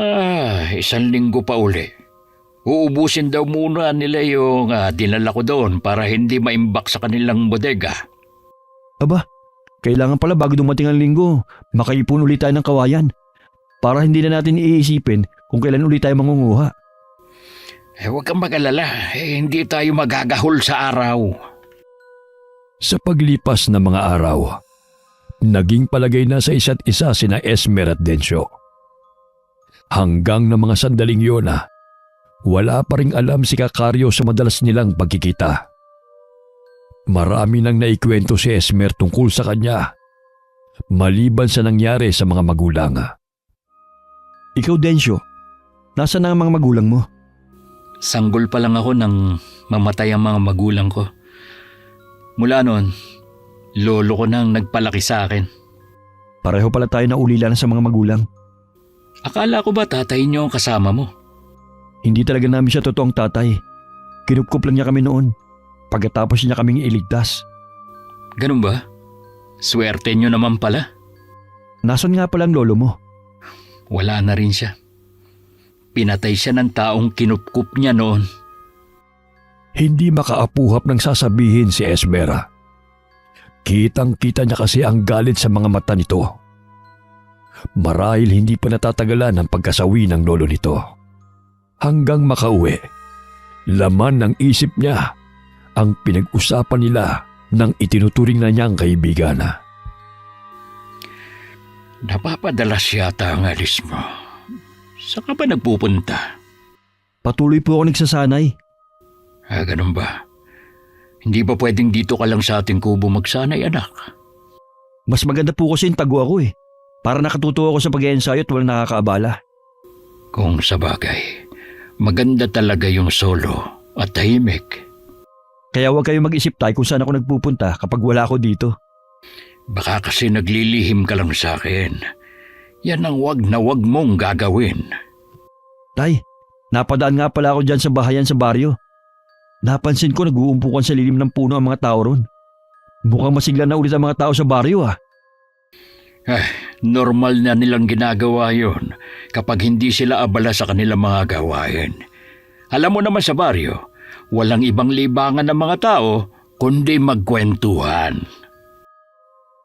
1 linggo pa uli. Uubusin daw muna nila yung dinala ko doon para hindi maimbak sa kanilang bodega. Aba, kailangan pala bago dumating ang linggo, makaipon ulit tayo ng kawayan. Para hindi na natin iisipin kung kailan ulit tayo mangunguha. Huwag kang mag-alala, hindi tayo magagahol sa araw. Sa paglipas ng mga araw, naging palagay na sa isa't isa sina Esmer at Densyo. Hanggang na mga sandaling yun wala pa ring alam si Kakaryo sa madalas nilang pagkikita. Marami nang naikwento si Esmer tungkol sa kanya, maliban sa nangyari sa mga magulang. Ikaw, Densyo, nasa na ang mga magulang mo? Sanggol pa lang ako nang mamatay ang mga magulang ko. Mula noon, lolo ko nang nagpalaki sa akin. Pareho pala tayo na ulila na sa mga magulang. Akala ko ba tatay niyo ang kasama mo? Hindi talaga namin siya totoong tatay. Kinupkup lang niya kami noon, pagkatapos niya kaming iligtas. Ganun ba? Swerte niyo naman pala. Nasaan nga pala ang lolo mo? Wala na rin siya. Pinatay siya ng taong kinupkup niya noon. Hindi makaapuhap ng sasabihin si Esmera. Kitang-kita niya kasi ang galit sa mga mata nito. Marahil hindi pa natatagalan ang pagkasawi ng lolo nito. Hanggang makauwi, laman ng isip niya ang pinag-usapan nila ng itinuturing na niyang kaibigan. Napapadalas yata ang alis mo. Saan ka ba nagpupunta? Patuloy po ako nagsasanay. Ganun ba? Hindi ba pwedeng dito ka lang sa ating kubo magsanay, anak? Mas maganda po kasi yung tago ako eh. Para nakatuto ako sa pag-iensayo at walang nakakaabala. Kung sa bagay, maganda talaga yung solo at tahimik. Kaya huwag kayo mag-isip tayo kung saan ako nagpupunta kapag wala ako dito. Baka kasi naglilihim ka lang sa akin. Yan ang wag na wag mong gagawin. Tay, napadaan nga pala ako dyan sa bahayan sa baryo. Napansin ko nag-uumpukan sa lilim ng puno ang mga tao ron. Mukhang masigla na ulit ang mga tao sa baryo ah. Normal na nilang ginagawa yon kapag hindi sila abala sa kanilang mga gawain. Alam mo naman sa baryo, walang ibang libangan ng mga tao kundi magkwentuhan.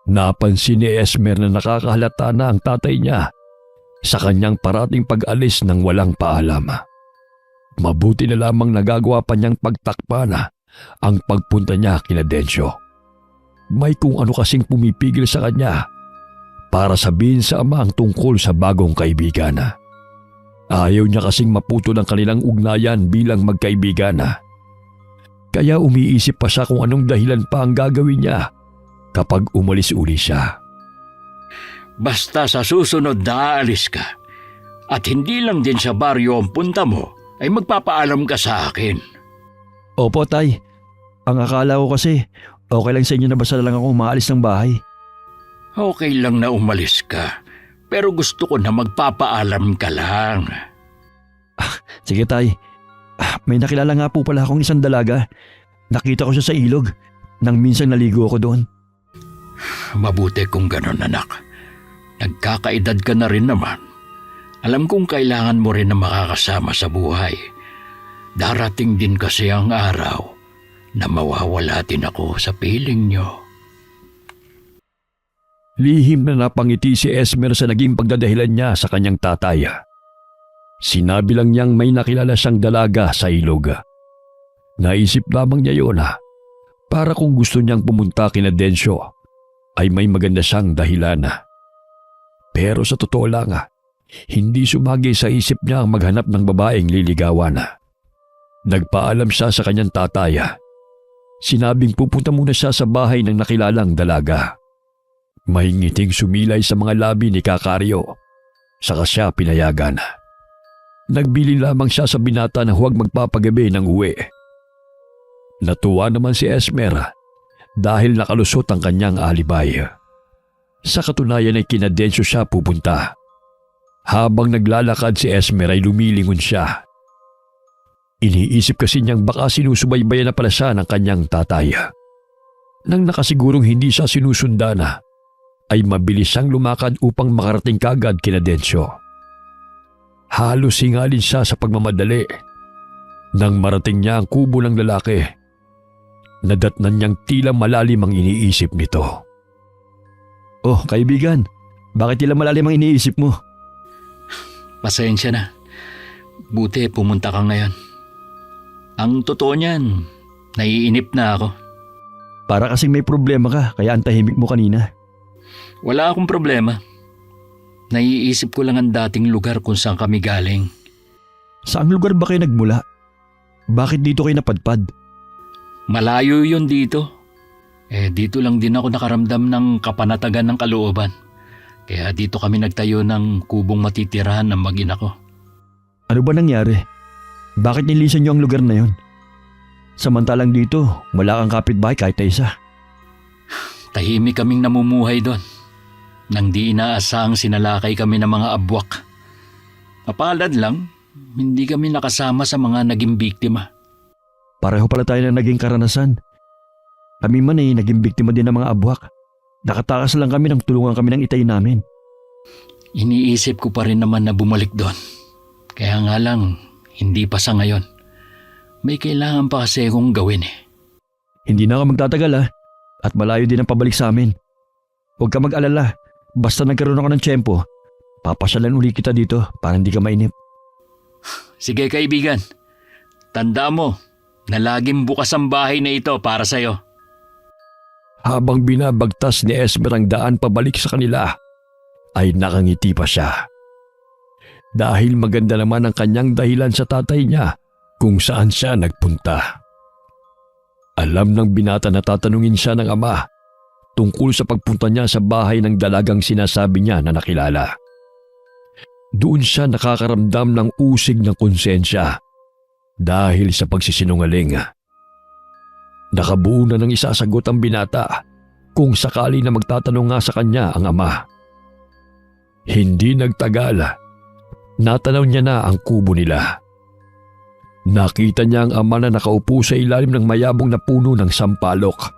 Napansin ni Esmer na nakakahalata na ang tatay niya sa kanyang parating pag-alis ng walang paalam. Mabuti na lamang nagagawa pa niyang pagtakpa ang pagpunta niya kina Densyo. May kung ano kasing pumipigil sa kanya para sabihin sa ama ang tungkol sa bagong kaibigan. Ayaw niya kasing maputol ang kanilang ugnayan bilang magkaibigan. Kaya umiisip pa siya kung anong dahilan pa ang gagawin niya kapag umalis uli siya. Basta sa susunod na aalis ka at hindi lang din sa baryo ang punta mo, ay magpapaalam ka sa akin. Opo, Tay. Ang akala ko kasi, okay lang sa inyo na basta lang ako umaalis ng bahay. Okay lang na umalis ka, pero gusto ko na magpapaalam ka lang. Sige, Tay. May nakilala nga po pala akong isang dalaga. Nakita ko siya sa ilog nang minsang naligo ako doon. Mabuti kung ganon, anak. Nagkakaedad ka na rin naman. Alam kong kailangan mo rin na makakasama sa buhay. Darating din kasi ang araw na mawawala din ako sa piling nyo. Lihim na napangiti si Esmer sa naging pagdadahilan niya sa kanyang tatay. Sinabi lang niyang may nakilala siyang dalaga sa ilog. Naisip lamang niya yun para kung gusto niyang pumunta kina Densyo ay may maganda siyang dahilan. Pero sa totoo lang, hindi sumagi sa isip niya ang maghanap ng babaeng liligawan. Nagpaalam siya sa kanyang tatay. Sinabing pupunta muna siya sa bahay ng nakilalang dalaga. Mahingiting sumilay sa mga labi ni Kakaryo. Saka siya pinayagan. Nagbili lamang siya sa binata na huwag magpapagabi ng uwi. Natuwa naman si Esmer dahil nakalusot ang kanyang alibay. Sa katunayan ay kina Densyo siya pupunta. Habang naglalakad si Esmer ay lumilingon siya. Iniisip kasi niyang baka sinusubaybayan na pala siya ng kanyang tatay. Nang nakasigurong hindi siya sinusundan ay mabilis siyang lumakad upang makarating kaagad kina Densyo. Halos singalin siya sa pagmamadali. Nang marating niya ang kubo ng lalaki, nadatnan niyang tila malalim ang iniisip nito. Oh, kaibigan, bakit tila malalim ang iniisip mo? Pasensya na. Buti pumunta ka ngayon. Ang totoo niyan, naiinip na ako. Para kasing may problema ka, kaya ang tahimik mo kanina. Wala akong problema. Naiisip ko lang ang dating lugar kung saan kami galing. Saang lugar ba kayo nagmula? Bakit dito kayo napadpad? Malayo yun dito. Dito lang din ako nakaramdam ng kapanatagan ng kalooban. Kaya dito kami nagtayo ng kubong matitirahan ng mag-ina ko. Ano ba nangyari? Bakit nilisan niyo ang lugar na yon? Samantalang dito, wala kang kapitbahay kahit na isa. Tahimik kaming namumuhay doon. Nang di inaasahang sinalakay kami ng mga abwak. Mapalad lang, hindi kami nakasama sa mga naging biktima. Pareho pala tayo na naging karanasan. Kami man ay naging biktima din ng mga abwak. Nakatakas lang kami nang tulungan kami ng itay namin. Iniisip ko pa rin naman na bumalik doon. Kaya nga lang, hindi pa sa ngayon. May kailangan pa kasi akong gawin eh. Hindi na ako magtatagal at malayo din ang pabalik sa amin. Huwag ka mag-alala, basta nagkaroon ako ng tiyempo, papasyalan uli kita dito para hindi ka mainip. Sige kaibigan, tanda mo na laging bukas ang bahay na ito para sa'yo. Habang binabagtas ni Esmer ang daan pabalik sa kanila, ay nakangiti pa siya. Dahil maganda naman ang kanyang dahilan sa tatay niya kung saan siya nagpunta. Alam ng binata na tatanungin siya ng ama tungkol sa pagpunta niya sa bahay ng dalagang sinasabi niya na nakilala. Doon siya nakakaramdam ng usig ng konsensya dahil sa pagsisinungaling. Nakabuo na ng isasagot ang binata kung sakali na magtatanong nga sa kanya ang ama. Hindi nagtagal, natanaw niya na ang kubo nila. Nakita niya ang ama na nakaupo sa ilalim ng mayabong na puno ng sampalok.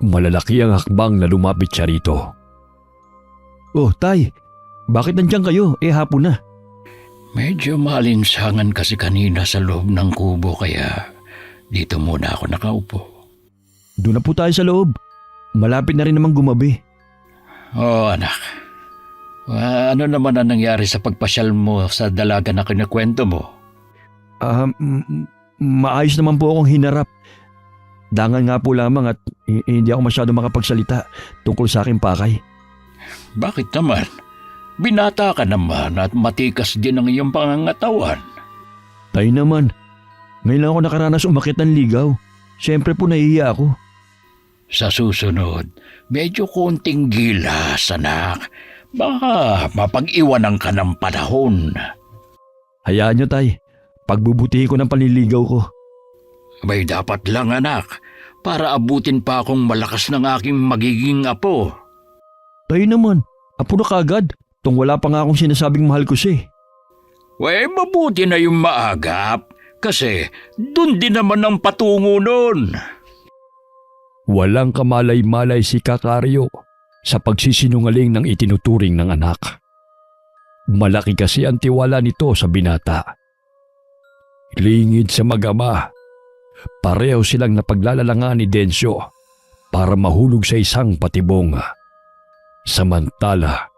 Malalaki ang hakbang na lumapit siya rito. Oh, tay, bakit nandiyan kayo? Hapon na. Medyo maalinsangan kasi kanina sa loob ng kubo kaya dito muna ako nakaupo. Doon na po tayo sa loob. Malapit na rin namang gumabi. Oh anak, ano naman ang nangyari sa pagpasyal mo sa dalaga na kinakwento mo? Maayos naman po akong hinarap. Dangan nga po lamang at hindi ako masyado makapagsalita tungkol sa aking pakay. Bakit naman? Binata ka naman at matikas din ang iyong pangangatawan. Tayo naman, ngayon lang ako nakaranas umakyat ng ligaw. Siyempre po nahihiya ako. Sa susunod, medyo konting gilas, anak. Baka mapag-iwanan ka ng panahon. Hayaan niyo, tay. Pagbubutihin ko ng panliligaw ko. May dapat lang, anak, para abutin pa akong malakas ng aking magiging apo. Tayo naman, apo na kagad. Tung wala pa nga akong sinasabing mahal ko siya. Mabuti na yung maagap. Kasi dun din naman ang patungo nun. Walang kamalay-malay si Kakaryo sa pagsisinungaling ng itinuturing ng anak. Malaki kasi ang tiwala nito sa binata. Lingid sa mag-ama, pareho silang napaglalalangan ni Densyo para mahulog sa isang patibong. Samantala,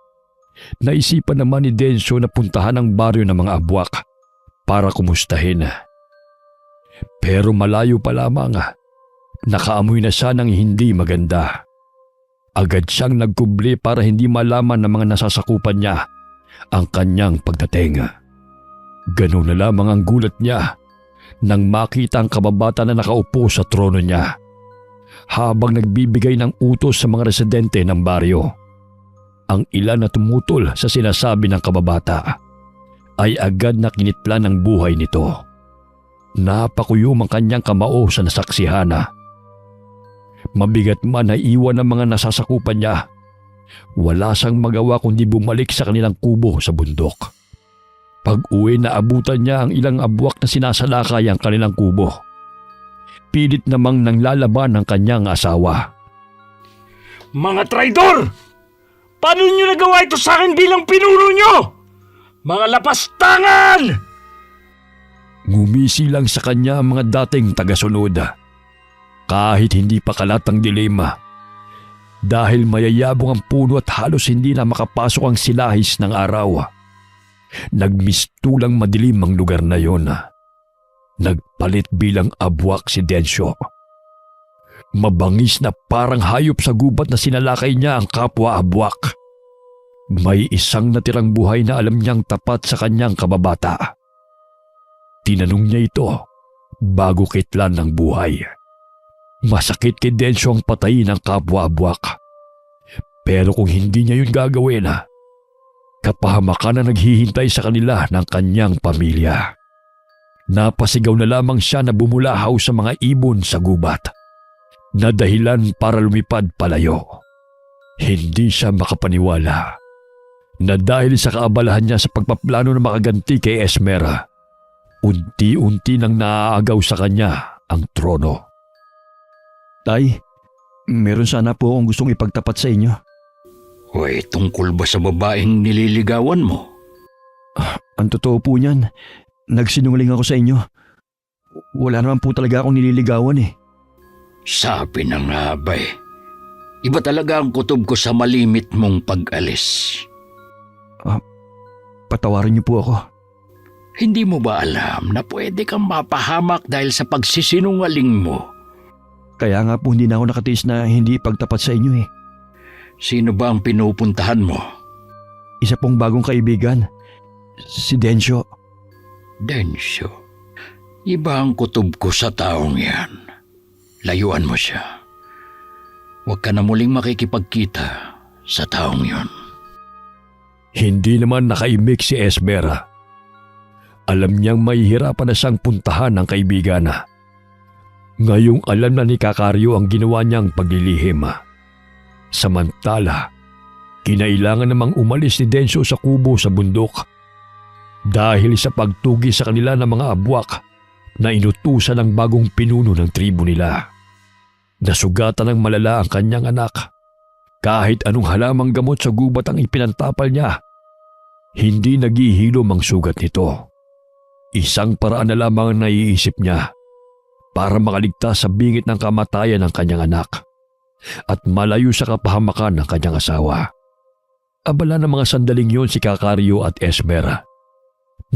naisipan naman ni Densyo na puntahan ang baryo ng mga abwak para kumustahin. Pero malayo pa lamang, nakaamoy na siya ng hindi maganda. Agad siyang nagkubli para hindi malaman ng mga nasasakupan niya ang kanyang pagdating. Ganun na lamang ang gulat niya nang makita ang kababata na nakaupo sa trono niya habang nagbibigay ng utos sa mga residente ng baryo. Ang ilan na tumutol sa sinasabi ng kababata ay agad na kinitlan ng buhay nito. Napakuyom ang kanyang kamao sa nasaksihan. Mabigat man na iwan ng mga nasasakupan niya, wala siyang magawa kundi bumalik sa kanilang kubo sa bundok. Pag-uwi na abutan niya ang ilang abwak na sinasalakay ang kanilang kubo. Pilit namang nanglalaban ang kanyang asawa. Mga traidor! Paano niyo nagawa ito sa akin bilang pinuno niyo? Mga lapastangan! Ngumisi lang sa kanya ang mga dating tagasunod. Kahit hindi pa kalat ang dilema. Dahil mayayabong ang puno at halos hindi na makapasok ang silahis ng araw. Nagmistulang madilim ang lugar na yon. Nagpalit bilang abwak si Densyo. Mabangis na parang hayop sa gubat na sinalakay niya ang kapwa abwak. May isang natirang buhay na alam niyang tapat sa kanyang kababata. Tinanong niya ito bago kitlan ng buhay. Masakit kay Densyo ang patayin ng kapwa abwak. Pero kung hindi niya yun gagawin, kapahamakan na naghihintay sa kanila ng kanyang pamilya. Napasigaw na lamang siya na bumulahaw sa mga ibon sa gubat na dahilan para lumipad palayo. Hindi siya makapaniwala na dahil sa kaabalahan niya sa pagpaplano na makaganti kay Esmera, unti-unti nang naaagaw sa kanya ang trono. Tay, meron sana po akong gustong ipagtapat sa inyo. Hoy, tungkol ba sa babaeng nililigawan mo? Ang totoo po niyan, nagsinungaling ako sa inyo. Wala naman po talaga akong nililigawan eh. Sabi na nga ba eh. Iba talaga ang kutob ko sa malimit mong pag-alis. Patawarin niyo po ako. Hindi mo ba alam na pwede kang mapahamak dahil sa pagsisinungaling mo? Kaya nga po hindi na ako nakatiis na hindi ipagtapat sa inyo eh. Sino ba ang pinupuntahan mo? Isa pong bagong kaibigan, si Densyo. Densyo, iba ang kutob ko sa taong yan. Layuan mo siya. Huwag ka na muling makikipagkita sa taong yon. Hindi naman nakaimik si Esmera. Alam niyang mahihirapan na siyang puntahan ng kaibigan. Ngayong alam na ni Kakaryo ang ginawa niyang paglilihim. Samantala, kinailangan namang umalis ni Densyo sa kubo sa bundok dahil sa pagtugi sa kanila ng mga abwak na inutusan ng bagong pinuno ng tribo nila. Nasugatan ng malala ang kanyang anak. Kahit anong halamang gamot sa gubat ang ipinantapal niya, hindi naghihilom ang sugat nito. Isang paraan na lamang ang naiisip niya para makaligtas sa bingit ng kamatayan ng kanyang anak at malayo sa kapahamakan ng kanyang asawa. Abala ng mga sandaling yon si Kakaryo at Esmera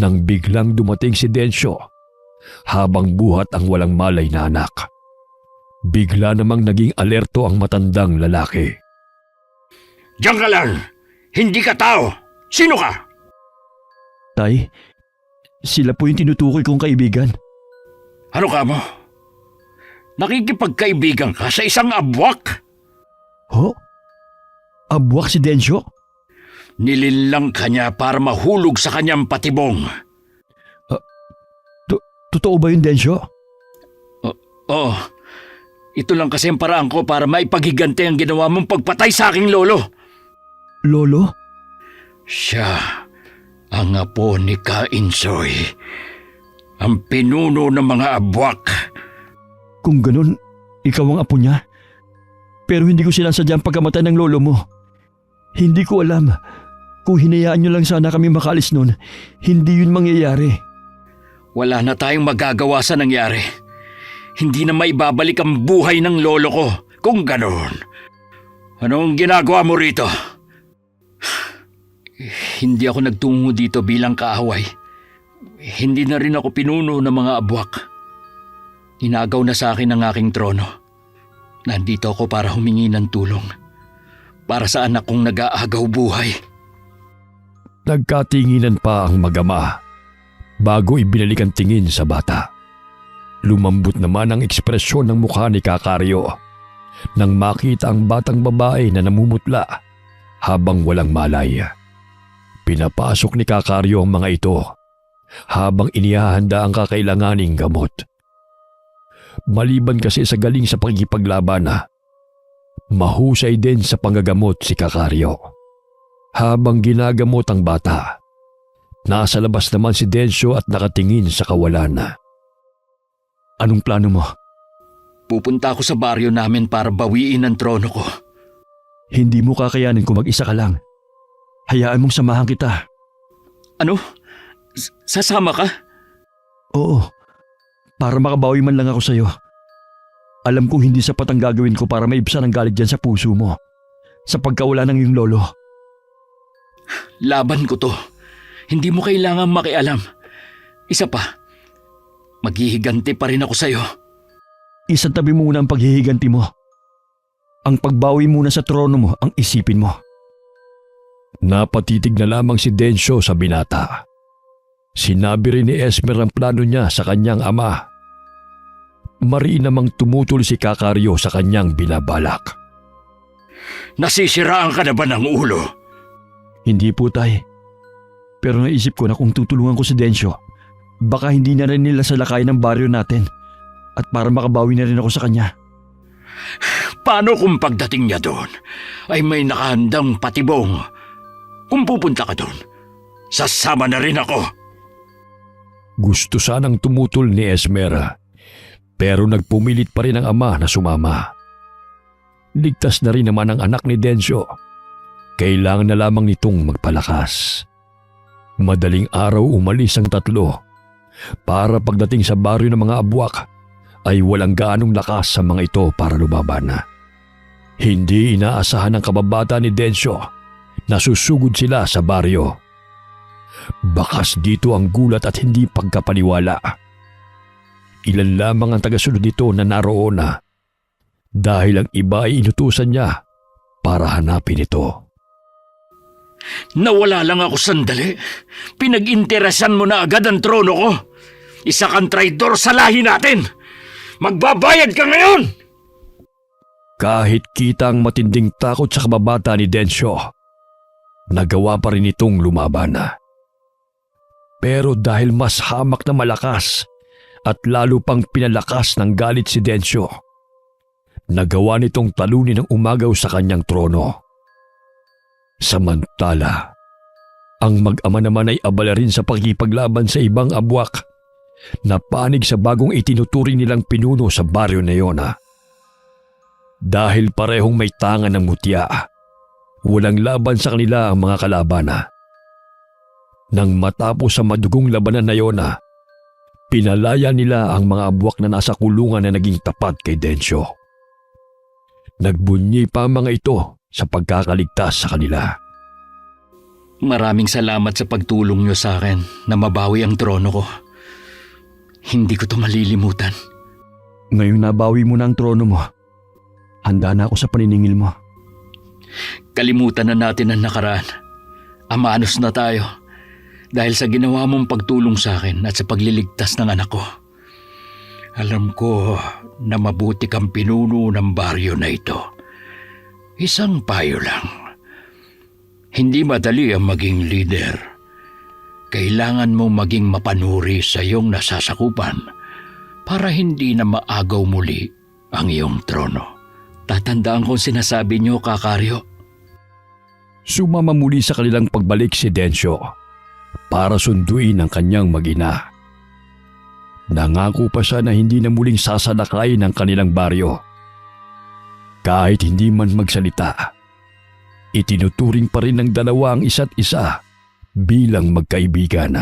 nang biglang dumating si Densyo habang buhat ang walang malay na anak. Bigla namang naging alerto ang matandang lalaki. Diyan ka lang! Hindi ka tao! Sino ka? Tay, sila po yung tinutukoy kong kaibigan. Ano ka mo? Nakikipagkaibigan ka sa isang abwak? Ho? Abwak si Densyo? Nilinlang ka niya para mahulog sa kanyang patibong. Totoo ba yun, Densyo? Oo. Ito lang kasi ang paraan ko para maipaghiganti ang ginawa mong pagpatay sa aking lolo. Lolo? Siya ang apo ni Kainsoy, ang pinuno ng mga abwak. Kung ganun, ikaw ang apo niya. Pero hindi ko sinasadya ang pagkamatay ng lolo mo. Hindi ko alam. Kung hinayaan nyo lang sana kami makaalis nun, hindi yun mangyayari. Wala na tayong magagawa sa nangyari. Hindi na maibabalik ang buhay ng lolo ko kung ganoon. Anong ginagawa mo rito? Hindi ako nagtungo dito bilang kaaway. Hindi na rin ako pinuno ng mga abwak. Inagaw na sa akin ang aking trono. Nandito ako para humingi ng tulong. Para sa anak kong nag-aagaw buhay. Nagkatinginan pa ang mag-ama bago ibinalik ang tingin sa bata. Lumambot naman ang ekspresyon ng mukha ni Kakario nang makita ang batang babae na namumutla habang walang malay. Pinapasok ni Kakario ang mga ito habang inihahanda ang kakailanganing gamot. Maliban kasi sa galing sa pakikipaglaban, mahusay din sa panggagamot si Kakario. Habang ginagamot ang bata, nasa labas naman si Densyo at nakatingin sa kawalan. Anong plano mo? Pupunta ako sa baryo namin para bawiin ang trono ko. Hindi mo kakayanin kung mag-isa ka lang. Hayaan mong samahan kita. Ano? Sasama ka? Oo, para makabawi man lang ako sa'yo. Alam kong hindi sapat ang gagawin ko para maibsan ang galit dyan sa puso mo sa pagkawala ng iyong lolo. Laban ko to. Hindi mo kailangan makialam. Isa pa, maghihiganti pa rin ako sa'yo. Isang tabi muna ang paghihiganti mo. Ang pagbawi muna sa trono mo ang isipin mo. Napatitig na lamang si Densyo sa binata. Sinabi rin ni Esmer ang plano niya sa kanyang ama. Mariin namang tumutol si Kakario sa kanyang binabalak. Nasisiraan ka na ba ng ulo? Hindi po, tay. Pero naisip ko na kung tutulungan ko si Densyo, baka hindi na rin nila salakay ng baryo natin at para makabawi na rin ako sa kanya. Paano kung pagdating niya doon ay may nakahandang patibong? Kung pupunta ka doon, sasama na rin ako. Gusto sanang tumutol ni Esmer, pero nagpumilit pa rin ang ama na sumama. Ligtas na rin naman ang anak ni Densyo. Kailangan na lamang nitong magpalakas. Madaling araw umalis ang tatlo para pagdating sa baryo ng mga abwak ay walang gaanong lakas sa mga ito para lumaban. Hindi inaasahan ng kababata ni Densyo na susugod sila sa baryo. Bakas dito ang gulat at hindi pagkapaniwala. Ilan lamang ang tagasunod nito na naroon dahil ang iba ay inutusan niya para hanapin ito. Nawala lang ako sandali. Pinag-interesan mo na agad ang trono ko. Isa kang traidor sa lahi natin. Magbabayad ka ngayon! Kahit kita ang matinding takot sa kababata ni Densyo, nagawa pa rin itong lumaban. Pero dahil mas hamak na malakas at lalo pang pinalakas ng galit si Densyo, nagawa nitong talunin ng umagaw sa kanyang trono. Samantala, ang mag-ama naman ay abala rin sa pakikipaglaban sa ibang abwak na panig sa bagong itinuturing nilang pinuno sa baryo na yon. Dahil parehong may tangan ng mutya, walang laban sa kanila ang mga kalaban. Nang matapos sa madugong labanan na yon, pinalaya nila ang mga abwak na nasa kulungan na naging tapat kay Densyo. Nagbunyi pa ang mga ito sa pagkakaligtas sa kanila. Maraming salamat sa pagtulong niyo sa akin na mabawi ang trono ko. Hindi ko to malilimutan. Ngayong nabawi mo na ang trono mo, handa na ako sa paniningil mo. Kalimutan na natin ang nakaraan. Amanos na tayo dahil sa ginawa mong pagtulong sa akin at sa pagliligtas ng anak ko. Alam ko na mabuti kang pinuno ng baryo na ito. Isang payo lang. Hindi madali ang maging leader. Kailangan mong maging mapanuri sa iyong nasasakupan para hindi na maagaw muli ang iyong trono. Tatandaan ko sinasabi niyo, Kakario. Sumama muli sa kanilang pagbalik si Densyo para sunduin ang kanyang mag-ina. Nangako pa siya na hindi na muling sasalakayin ang kanilang baryo. Kahit hindi man magsalita, itinuturing pa rin ng dalawa ang isa't isa bilang magkaibigan.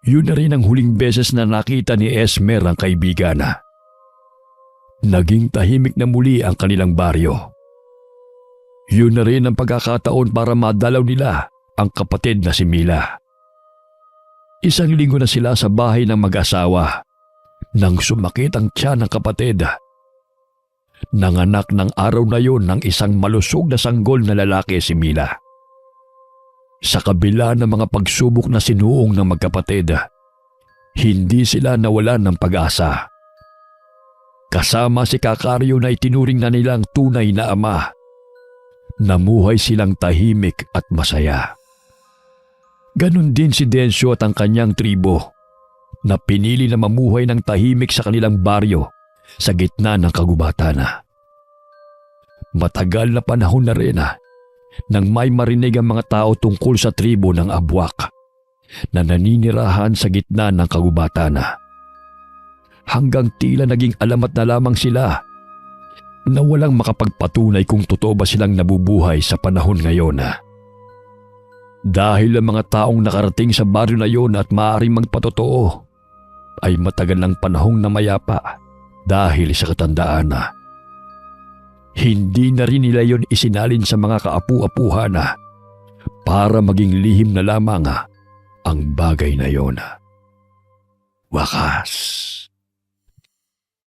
Yun na rin ang huling beses na nakita ni Esmer ang kaibigan. Naging tahimik na muli ang kanilang baryo. Yun na rin ang pagkakataon para madalaw nila ang kapatid na si Mila. Isang linggo na sila sa bahay ng mag-asawa nang sumakit ang tiyan ng kapatid. Nanganak ng araw na yon ng isang malusog na sanggol na lalaki si Mila. Sa kabila ng mga pagsubok na sinuong ng magkapatid, hindi sila nawalan ng pag-asa. Kasama si Kakario na itinuring na nilang tunay na ama, namuhay silang tahimik at masaya. Ganon din si Densyo at ang kanyang tribo na pinili na mamuhay ng tahimik sa kanilang baryo sa gitna ng kagubatan. Matagal na panahon na rin nang may marinig ang mga tao tungkol sa tribo ng Abwak na naninirahan sa gitna ng kagubatan. Hanggang tila naging alamat na lamang sila na walang makapagpatunay kung totoo ba silang nabubuhay sa panahon ngayon. Dahil ang mga taong nakarating sa baryo na yon at maaaring magpatotoo ay matagal ng panahong namayapa dahil sa katandaan. Hindi na rin nila yon isinalin sa mga kaapu-apuhan para maging lihim na lamang ang bagay na yon. Wakas.